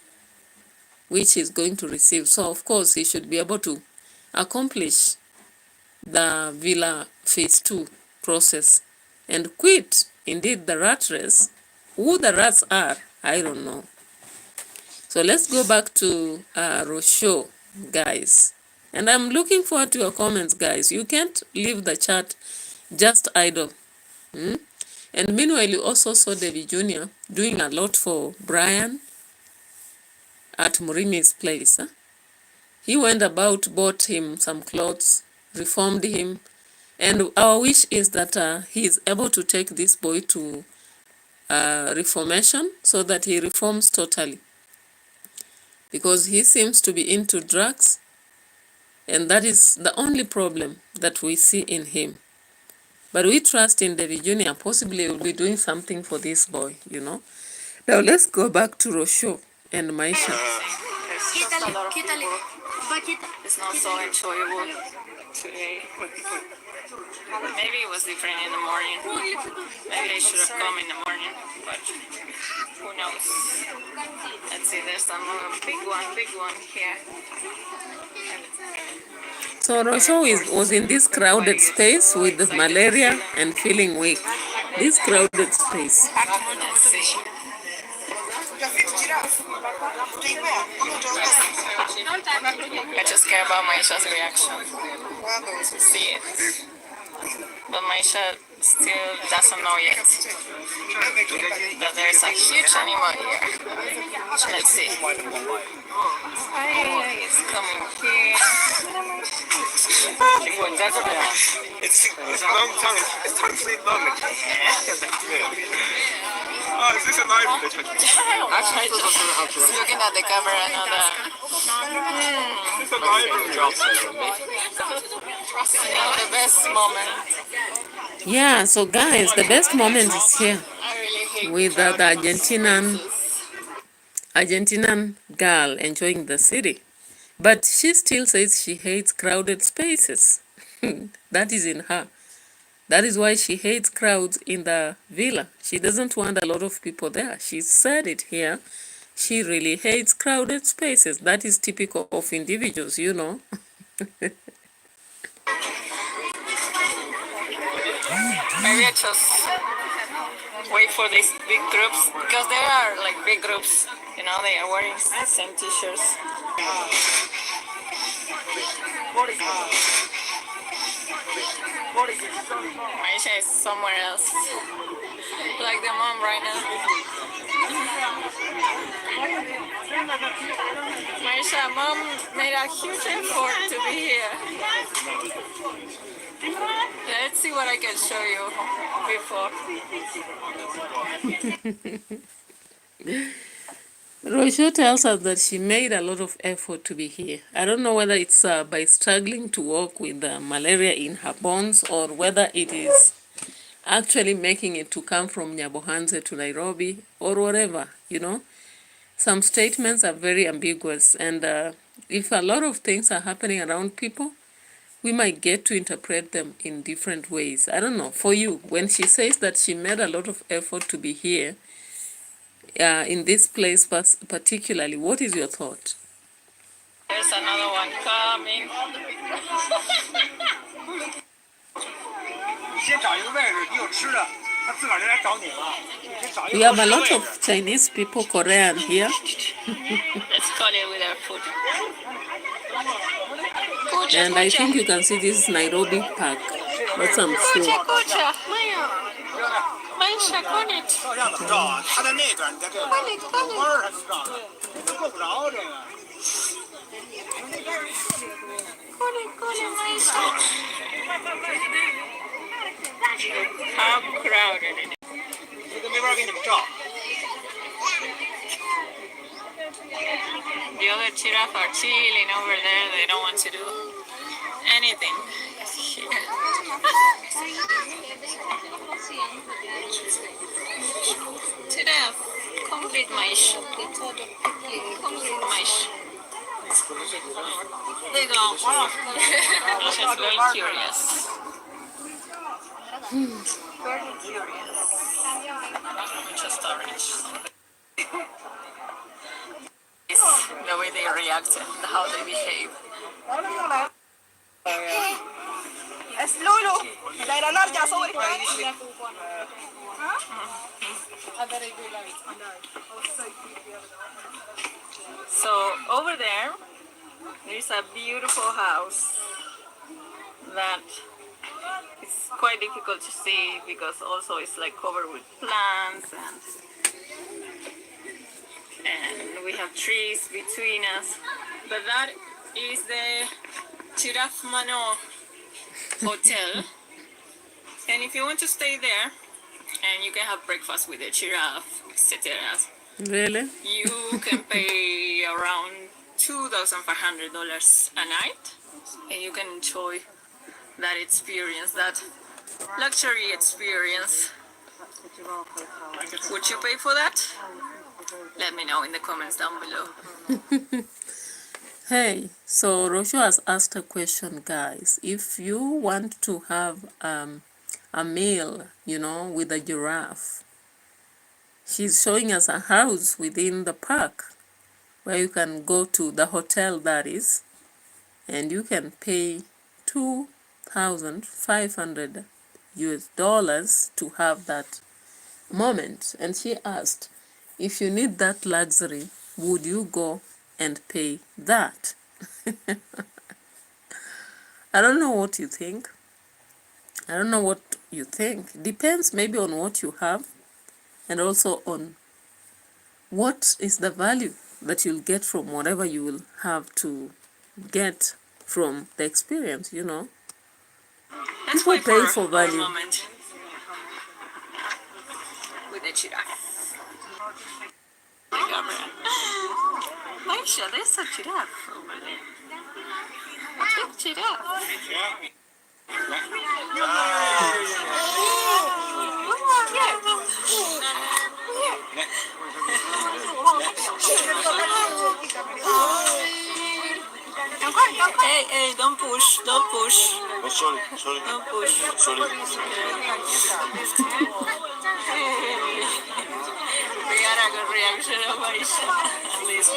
A: Which he's going to receive. So, of course, he should be able to accomplish the villa phase 2 process and quit, indeed, the rat race. Who the rats are, I don't know. So let's go back to Rocio, guys. And I'm looking forward to your comments, guys. You can't leave the chat just idle. And meanwhile, you also saw David Jr. doing a lot for Brian at Murimi's place. He went about, bought him some clothes, reformed him. And our wish is that he is able to take this boy to reformation so that he reforms totally. Because he seems to be into drugs, and that is the only problem that we see in him. But we trust in David Jr. possibly will be doing something for this boy, you know. Now let's go back to Rocio and Maisha.
B: It's not so enjoyable today. Maybe it was different in the morning. Maybe I should have come in the morning, but who knows? Let's see, there's some big one here.
A: So Rocio was in this crowded space with malaria and feeling weak. This crowded space.
B: I just care about Maisha's reaction. See it. But Maisha still doesn't know yet that there's a huge animal here. Let's see. It's coming here. 我在这边。It's long tongue. It's tongue sleep long. Oh, is this a live?
F: He's looking at the camera and all that.
B: Is this a live?
F: The best moment.
A: Yeah, so guys, the best moment is here
F: I really hate
A: with the
F: crowded
A: Argentinian girl enjoying the city. But she still says she hates crowded spaces. That is in her. That is why she hates crowds in the villa. She doesn't want a lot of people there. She said it here. She really hates crowded spaces. That is typical of individuals, you know.
B: Maybe I just wait for these big groups because there are like big groups. You know, they are wearing the same t-shirts. Maisha is somewhere else, like the mom right now. Maisha, mom made a huge effort to be here. Let's see what I can show you before.
A: Rocio tells us that she made a lot of effort to be here. I don't know whether it's by struggling to walk with malaria in her bones or whether it is actually making it to come from Nyabohanze to Nairobi or whatever, you know. Some statements are very ambiguous, and if a lot of things are happening around people, we might get to interpret them in different ways. I don't know. For you, when she says that she made a lot of effort to be here, in this place particularly, what is your thought?
B: There's another one coming.
A: We have a lot of Chinese people, Korean here.
B: Let's call it with our food.
A: And I think you can see this is Nairobi Park. That's some food.
B: Maisha, call it. How crowded it is. The other giraffe are chilling over there. They don't want to do anything. Giraffe, complete Maisha. Complete Maisha. They go. She's very curious. Very curious. Just orange. It's the way they react and how they behave. So over there is a beautiful house that is quite difficult to see because also it's like covered with plants and we have trees between us. But that is the Giraffe Mano Hotel. And if you want to stay there and you can have breakfast with the giraffe, etc.,
A: Really?
B: you can pay around $2,500 a night and you can enjoy that experience, that luxury experience. Would you pay for that? Let me know in the comments down below.
A: Hey, so Rocio has asked a question, guys. If you want to have a meal, you know, with a giraffe, she's showing us a house within the park where you can go to the hotel, that is, and you can pay $2,500 to have that moment. And she asked, if you need that luxury, would you go and pay that? I don't know what you think. I don't know what you think. Depends maybe on what you have and also on what is the value that you'll get from whatever you will have to get from the experience, you know.
B: Let's
A: People
B: wait
A: pay
B: for
A: for
B: our
A: value.
B: moment with the giraffe. Maisha, there's a giraffe over there. A big giraffe. Hey, don't push, don't push.
G: Oh, sorry.
B: Don't push.
G: Sorry.
B: We got a good reaction of Maisha. At least.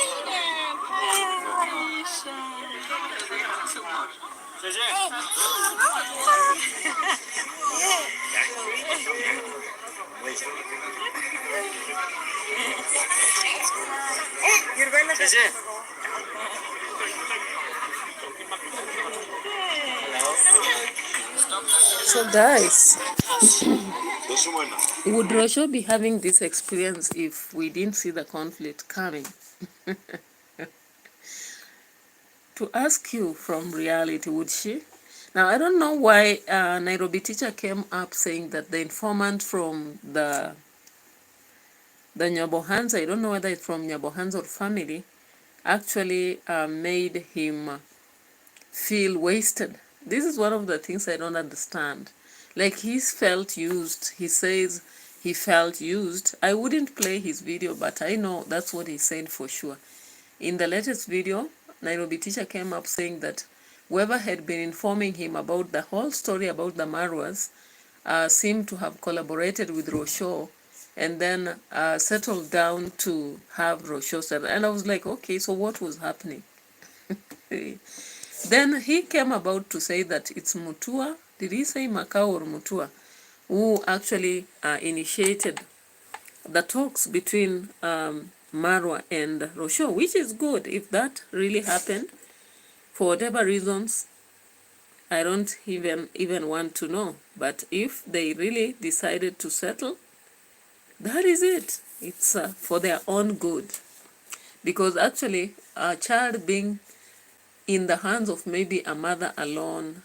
A: So guys, would Rocio be having this experience if we didn't see the conflict coming? To ask you from reality, would she? Now, I don't know why Nairobi teacher came up saying that the informant from the Nyabohanza, I don't know whether it's from Nyabohanza or family, actually made him feel wasted. This is one of the things I don't understand. Like, he's felt used. He says he felt used. I wouldn't play his video, but I know that's what he said for sure. In the latest video, Nairobi teacher came up saying that whoever had been informing him about the whole story about the Marwas seemed to have collaborated with Rocio and then settled down to have Rocio settle. And I was like, okay, so what was happening? Then he came about to say that it's Mutua, did he say Macau or Mutua, who actually initiated the talks between Marwa and Rocio, which is good if that really happened. For whatever reasons, I don't even want to know. But if they really decided to settle, that is it. It's for their own good. Because actually, a child being in the hands of maybe a mother alone,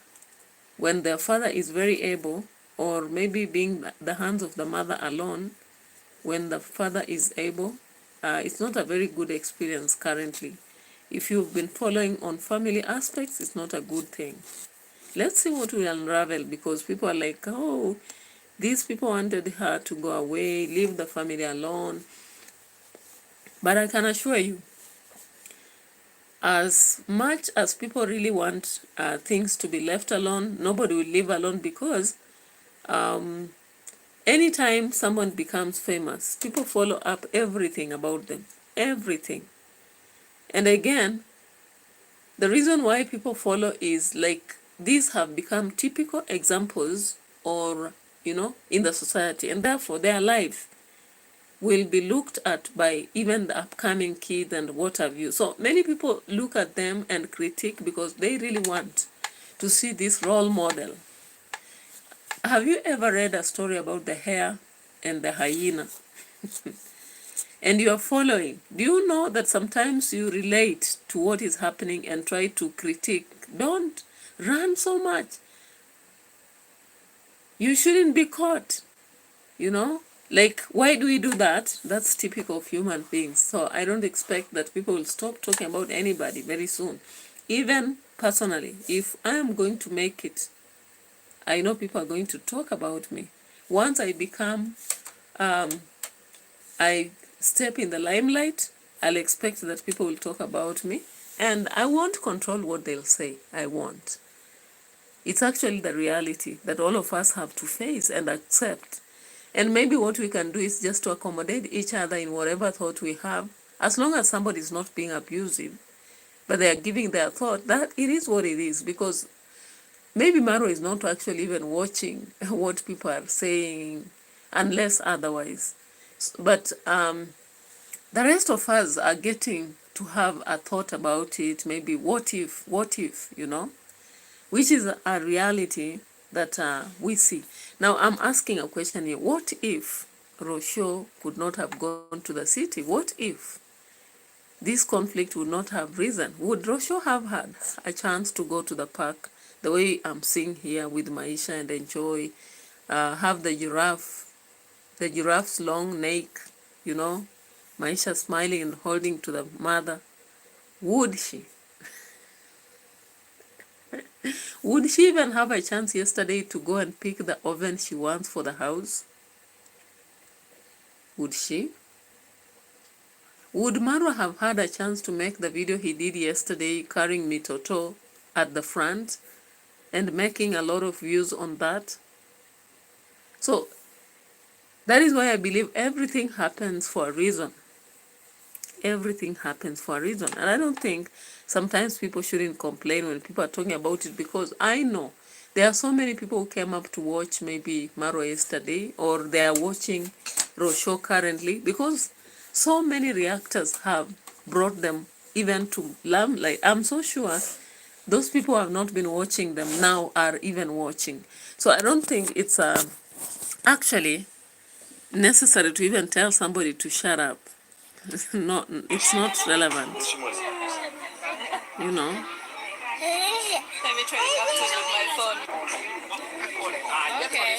A: when their father is very able, or maybe being the hands of the mother alone, when the father is able, it's not a very good experience currently. If you've been following on family aspects, it's not a good thing. Let's see what will unravel, because people are like, oh, these people wanted her to go away, leave the family alone. But I can assure you, as much as people really want things to be left alone, nobody will live alone, because anytime someone becomes famous, people follow up everything about them, everything. And again, the reason why people follow is like these have become typical examples or, you know, in the society, and therefore their life will be looked at by even the upcoming kids and what have you. So many people look at them and critique because they really want to see this role model. Have you ever read a story about the hare and the hyena? And you are following? Do you know that sometimes you relate to what is happening and try to critique? Don't run so much. You shouldn't be caught, you know? Like, why do we do that? That's typical of human beings. So I don't expect that people will stop talking about anybody very soon. Even personally, if I am going to make it, I know people are going to talk about me. Once I become, I step in the limelight, I'll expect that people will talk about me. And I won't control what they'll say. I won't. It's actually the reality that all of us have to face and accept. And maybe what we can do is just to accommodate each other in whatever thought we have, as long as somebody is not being abusive, but they are giving their thought, that it is what it is. Because maybe Maro is not actually even watching what people are saying, unless otherwise. But the rest of us are getting to have a thought about it, maybe what if, you know, which is a reality that we see. Now, I'm asking a question here. What if Rocio could not have gone to the city? What if? this conflict would not have risen. Would Rocio have had a chance to go to the park the way I'm seeing here with Maisha and enjoy, have the giraffe's long neck, you know, Maisha smiling and holding to the mother? Would she? Would she even have a chance yesterday to go and pick the oven she wants for the house? Would she? Would Marwa have had a chance to make the video he did yesterday carrying Mitoto at the front and making a lot of views on that? So that is why I believe everything happens for a reason. Everything happens for a reason. And I don't think sometimes people shouldn't complain when people are talking about it, because I know there are so many people who came up to watch maybe Marwa yesterday, or they are watching Rocio currently, because so many reactors have brought them even to Lam. Like, I'm so sure those people who have not been watching them now are even watching. So I don't think it's actually necessary to even tell somebody to shut up. No, it's not relevant, you know.
B: Let me try to capture with my phone. Okay,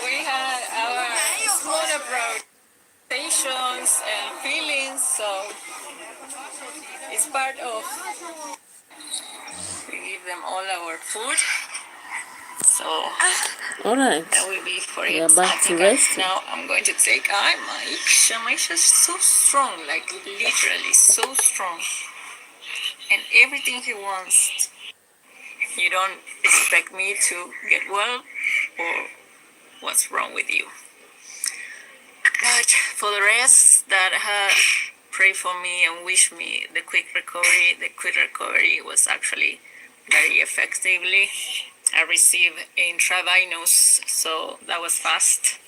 B: we had our small approach sensations and feelings, so it's part of. We give them all our food, so
A: All right,
B: that will be for
A: we
B: it.
A: are back
B: I
A: to
B: think
A: resting.
B: now I'm going to take Maisha. Maisha is so strong, like literally so strong, and everything he wants. You don't expect me to get well, or what's wrong with you? But for the rest that pray for me and wish me the quick recovery. The quick recovery was actually very effectively. I received intravenous, so that was fast.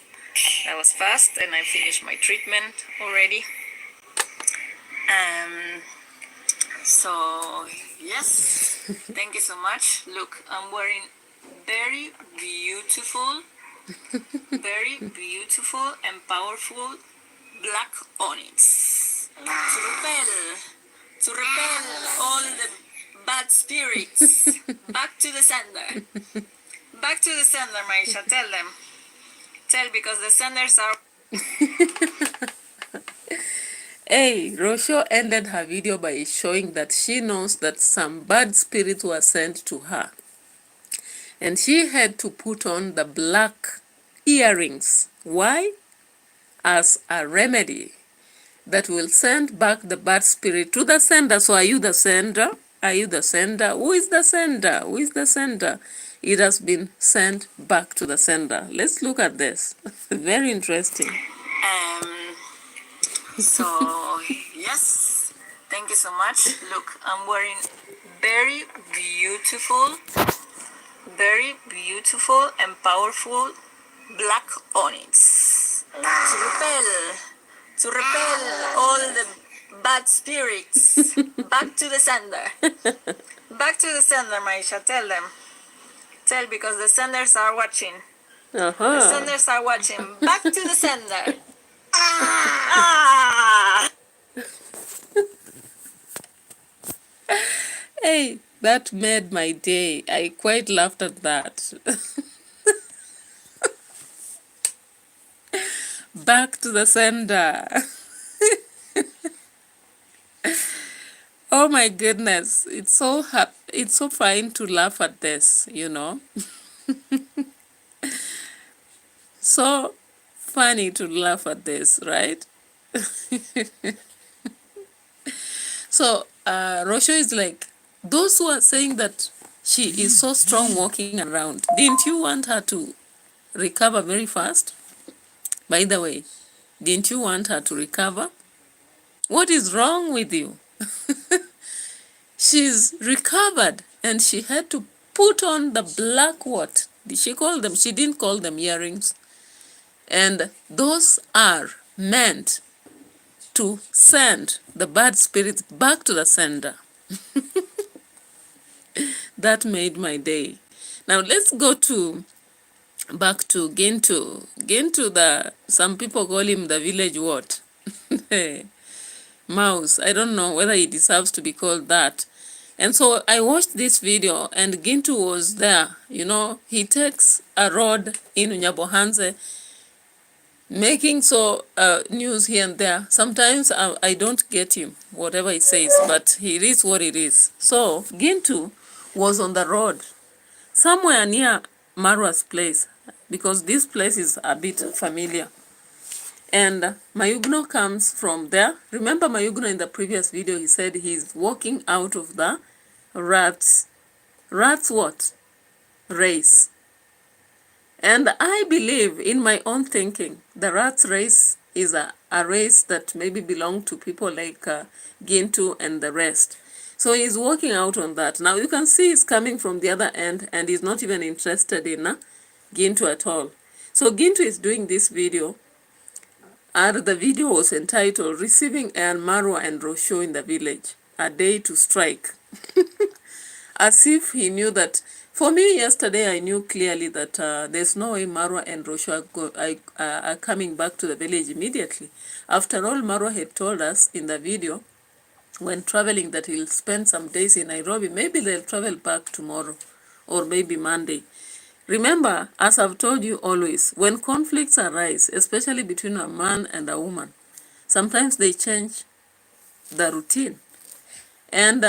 B: And I finished my treatment already. So yes, thank you so much. Look, I'm wearing very beautiful and powerful black onyx to repel all the bad spirits. Back to the sender. Back to the sender, Maisha. Tell, because the senders are.
A: Hey, Rocio ended her video by showing that she knows that some bad spirits were sent to her, and she had to put on the black earrings. Why? As a remedy that will send back the bad spirit to the sender. So are you the sender? Are you the sender? Who is the sender? Who is the sender? It has been sent back to the sender. Let's look at this. Very interesting.
B: So yes, thank you so much. Look, I'm wearing very beautiful and powerful black onyx to repel all the bad spirits. Back to the sender. Back to the sender, Maisha. Tell, because the senders are watching. The senders are watching. Back to the sender.
A: Hey, that made my day. I quite laughed at that. Back to the sender. Oh my goodness, it's so fine to laugh at this, you know. So funny to laugh at this, right? So Rocio is like, those who are saying that she is so strong walking around, didn't you want her to recover very fast? By the way, didn't you want her to recover? What is wrong with you? She's recovered, and she had to put on the black what? Did she call them? She didn't call them earrings. And those are meant to send the bad spirits back to the sender. That made my day. Now let's go to back to Gintu. Gintu, some people call him the village what? Mouse. I don't know whether he deserves to be called that. And so I watched this video and Gintu was there. You know, he takes a rod in Nyabohanze, making news here and there. Sometimes I don't get him, whatever he says, but he is what it is. So Gintu was on the road, somewhere near Marwa's place, because this place is a bit familiar. And Mayugno comes from there. Remember Mayugno in the previous video, he said he's walking out of the rats what? Race. And I believe in my own thinking, the rats race is a race that maybe belong to people like Gintu and the rest. So he's walking out on that. Now you can see he's coming from the other end and he's not even interested in Gintu at all. So Gintu is doing this video, and the video was entitled Receiving El Marwa and Rocio in the Village, a Day to Strike. As if he knew that. For me, yesterday, I knew clearly that there's no way Marwa and Rocio are coming back to the village immediately. After all, Marwa had told us in the video, when traveling, that he'll spend some days in Nairobi. Maybe they'll travel back tomorrow or maybe Monday. Remember, as I've told you always, when conflicts arise, especially between a man and a woman, sometimes they change the routine. And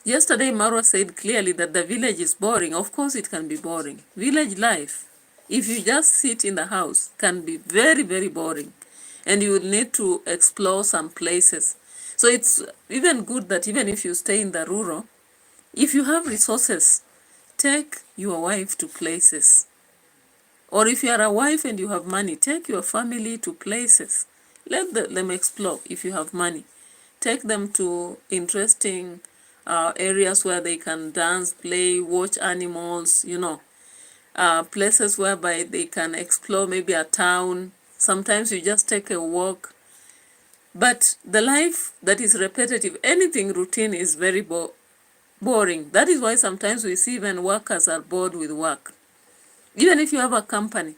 A: yesterday, Marwa said clearly that the village is boring. Of course, it can be boring. Village life, if you just sit in the house, can be very, very boring. And you will need to explore some places. So it's even good that even if you stay in the rural, if you have resources, take your wife to places. Or if you are a wife and you have money, take your family to places. Let them explore if you have money. Take them to interesting areas where they can dance, play, watch animals, you know. Places whereby they can explore maybe a town. Sometimes you just take a walk. But the life that is repetitive, anything routine is very boring. That is why sometimes we see even workers are bored with work. Even if you have a company,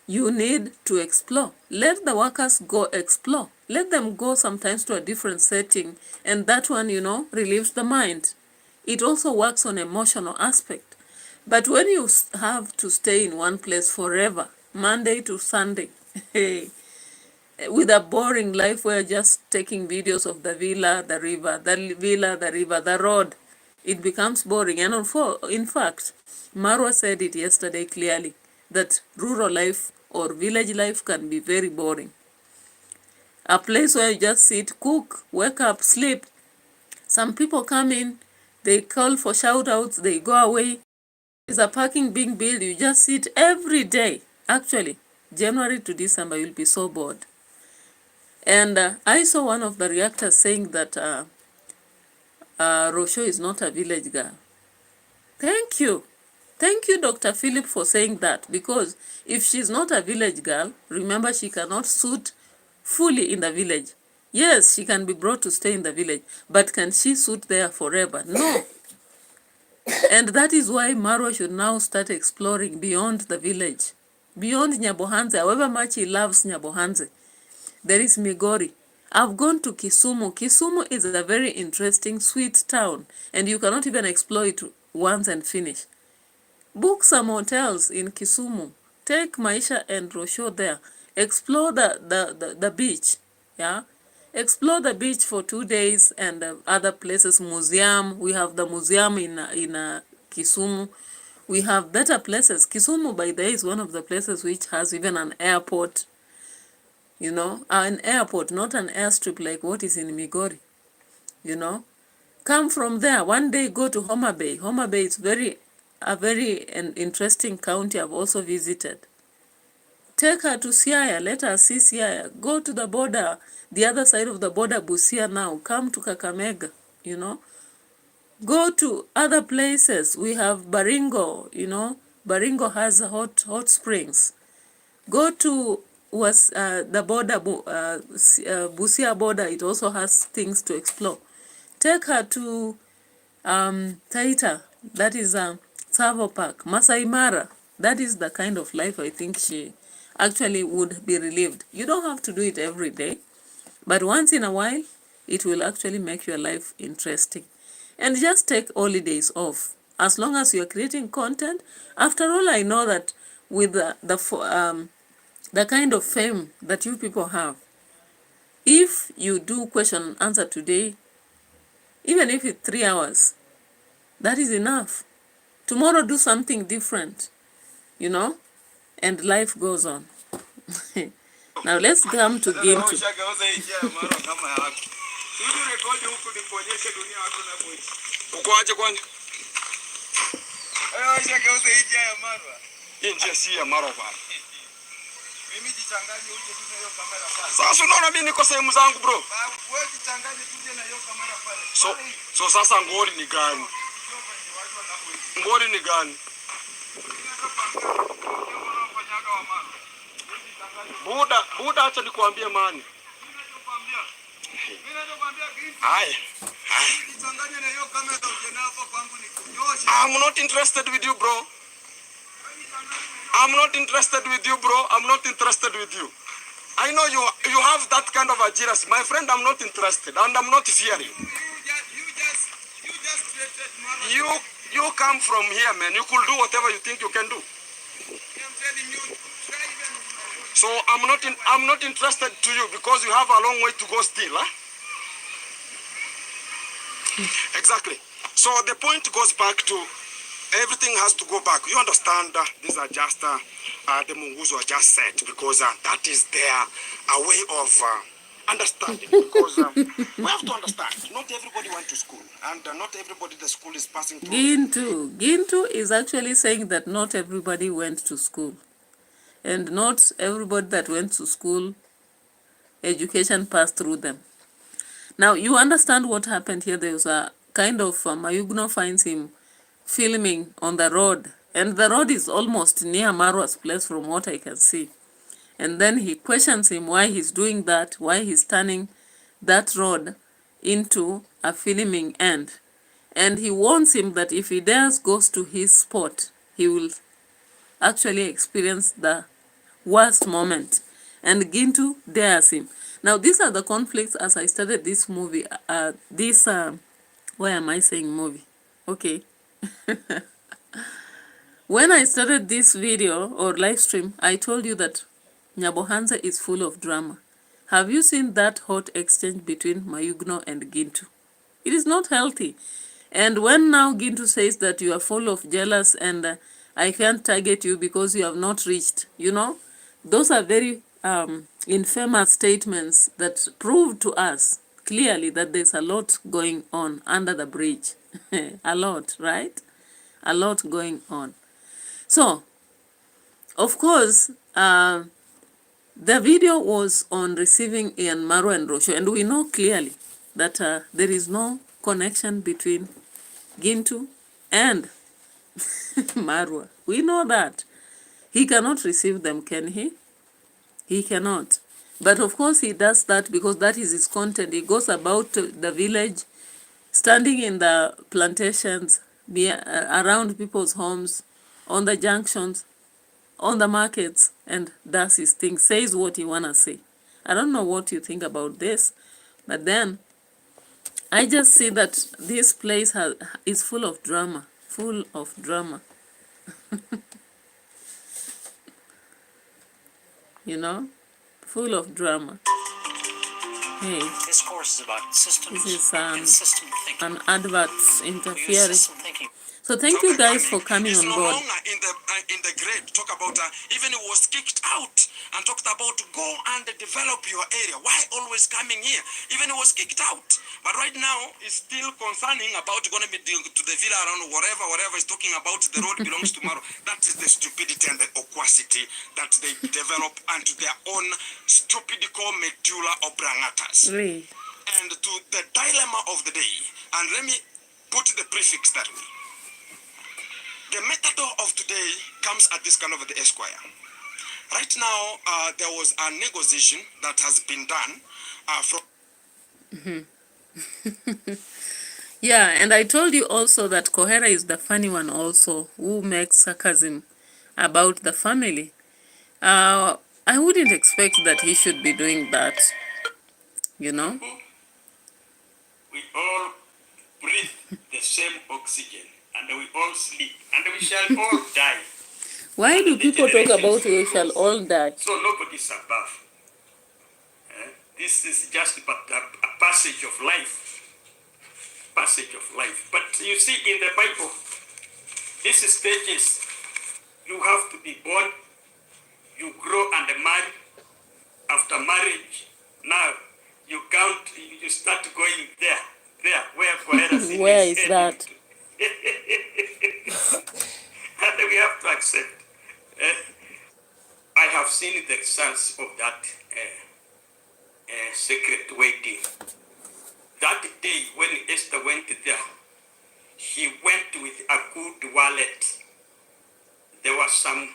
A: you need to explore. Let the workers go explore. Let them go sometimes to a different setting, and that one, you know, relieves the mind. It also works on emotional aspect. But when you have to stay in one place forever, Monday to Sunday, with a boring life where just taking videos of the villa, the river, the villa, the river, the road, it becomes boring. And in fact, Marwa said it yesterday clearly, that rural life or village life can be very boring. A place where you just sit, cook, wake up, sleep. Some people come in, they call for shout-outs, they go away. There's a parking being built, you just sit every day. Actually, January to December, you'll be so bored. And I saw one of the reactors saying that Rocio is not a village girl. Thank you. Thank you, Dr. Philip, for saying that. Because if she's not a village girl, remember she cannot suit fully in the village. Yes, she can be brought to stay in the village. But can she suit there forever? No. And that is why Marwa should now start exploring beyond the village. Beyond Nyabohanze, however much he loves Nyabohanze. There is Migori. I've gone to Kisumu. Kisumu is a very interesting, sweet town, and you cannot even explore it once and finish. Book some hotels in Kisumu. Take Maisha and Rocio there. Explore the beach. Yeah, explore the beach for 2 days and other places. Museum. We have the museum in Kisumu. We have better places. Kisumu, by the way, is one of the places which has even an airport. You know, an airport, not an airstrip like what is in Migori. You know, come from there. One day go to Homa Bay. Homa Bay is a very interesting county I've also visited. Take her to Siaya. Let her see Siaya. Go to the border, the other side of the border, Busia now. Come to Kakamega, you know. Go to other places. We have Baringo, you know. Baringo has hot springs. Go to the border, Busia border, it also has things to explore. Take her to Taita, that is Savo Park, Masai Mara. That is the kind of life I think she actually would be relieved. You don't have to do it every day, but once in a while, it will actually make your life interesting. And just take holidays off. As long as you're creating content, after all, I know that with the kind of fame that you people have, if you do question and answer today, even if it's 3 hours, that is enough. Tomorrow do something different, you know, and life goes on. Now let's come to Gintu.
C: Ukoaje kwani? Hii njia si ya Marwa bwana. Mimi jichanganye uje tu na hiyo kamera pale. Sasa unaona mimi niko sehemu zangu bro. Wewe jichanganye tu na hiyo kamera pale. So sasa ngori ni gani? Ngori ni gani? Buda acha nikwambie mani. Haya. I'm not interested with you, bro. I'm not interested with you, bro. I'm not interested with you. I know you have that kind of a jealousy. My friend, I'm not interested and I'm not fearing. You come from here, man. You could do whatever you think you can do. So I'm not interested to you because you have a long way to go still, huh? Exactly. So the point goes back to everything has to go back. You understand? These are just the Munguzo are just said because that is their way of understanding. Because we have to understand. Not everybody went to school, and not everybody the school is passing through.
A: Gintu is actually saying that not everybody went to school, and not everybody that went to school, education passed through them. Now, you understand what happened here. There was a kind of Mayugno finds him filming on the road, and the road is almost near Marwa's place from what I can see. And then he questions him why he's doing that, why he's turning that road into a filming end. And he warns him that if he dares goes to his spot, he will actually experience the worst moment. And Gintu dares him. Now, these are the conflicts as I started this movie. Why am I saying movie? Okay. When I started this video or live stream, I told you that Nyabohanza is full of drama. Have you seen that hot exchange between Mayugno and Gintu? It is not healthy. And when now Gintu says that you are full of jealous and I can't target you because you have not reached, you know, those are very infamous statements that prove to us clearly that there's a lot going on under the bridge. A lot, right? A lot going on. So, of course, the video was on receiving Ian Marwa and Rocio, and we know clearly that there is no connection between Gintu and Marwa. We know that. He cannot receive them, can he? He cannot. But of course he does that because that is his content. He goes about the village, standing in the plantations, around people's homes, on the junctions, on the markets, and does his thing, says what he wanna say. I don't know what you think about this, but then I just see that this place is full of drama, full of drama. You know, full of drama. Hey,
E: This course is about systems
A: this is
E: and system thinking.
A: an adverts
E: We use
A: interfering.
E: system thinking.
A: So thank you guys for coming
C: He's
A: on
C: no
A: board.
C: longer in the grade. Talk about even he was kicked out and talked about go and develop your area. Why always coming here? Even he was kicked out. But right now it's still concerning about going to be to the villa around whatever is talking about the road belongs to Maro. That is the stupidity and the aquacity that they develop unto their own stupid medulla oblongata.
A: Really?
C: And to the dilemma of the day. And let me put the prefix that way. The metador of today comes at this kind of the Esquire. Right now, there was a negotiation that has been done from...
A: Yeah, and I told you also that Kohera is the funny one also, who makes sarcasm about the family. I wouldn't expect that he should be doing that, you know?
D: We all breathe the same oxygen, and we all sleep, and we shall all die.
A: Why
D: And
A: do
D: the
A: people talk
D: generations
A: about
D: will
A: we shall
D: go.
A: all die?
D: So nobody's above. This is just but a passage of life. Passage of life. But you see, in the Bible, these stages, you have to be born, you grow and marry. After marriage, now you count, you start going there, where Kohera
A: Where
D: is
A: is
D: heading
A: that?
D: to. And we have to accept. I have seen the results of that secret wedding. That day when Esther went there, she went with a good wallet. There were some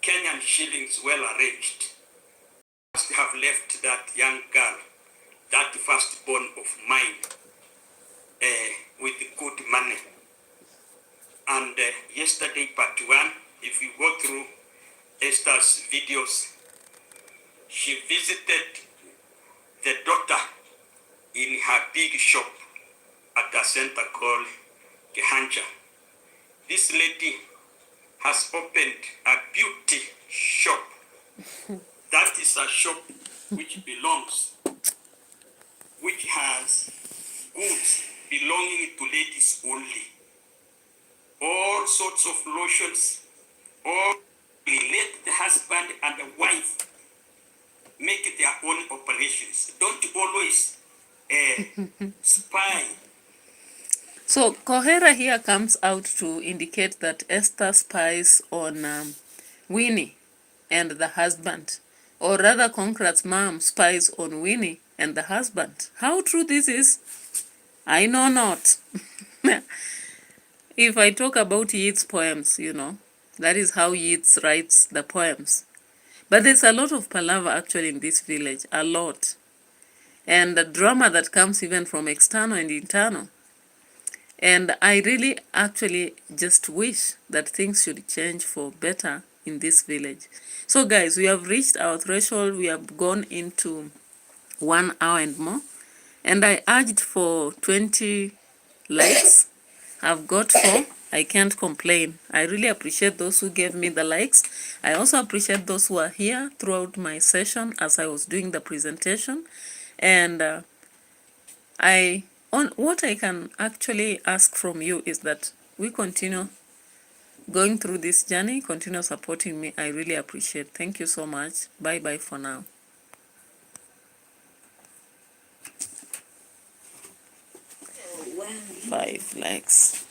D: Kenyan shillings well arranged. Must have left that young girl, that firstborn of mine, with good money. And yesterday, part one, if you go through Esther's videos, she visited the daughter in her big shop at a center called Kehanja. This lady has opened a beauty shop. That is a shop which belongs, which has goods belonging to ladies only. All sorts of lotions, all let the husband and the wife make their own operations. Don't always spy.
A: So Kohera here comes out to indicate that Esther spies on Winnie and the husband. Or rather, Conrad's mom spies on Winnie and the husband. How true this is, I know not. If I talk about Yeats' poems, you know, that is how Yeats writes the poems. But there's a lot of palaver actually in this village, a lot. And the drama that comes even from external and internal. And I really actually just wish that things should change for better in this village. So guys, we have reached our threshold. We have gone into 1 hour and more. And I urged for 20 likes. I've got 4. I can't complain. I really appreciate those who gave me the likes. I also appreciate those who are here throughout my session as I was doing the presentation. And what I can actually ask from you is that we continue going through this journey, continue supporting me. I really appreciate. Thank you so much. Bye bye for now. 5 likes.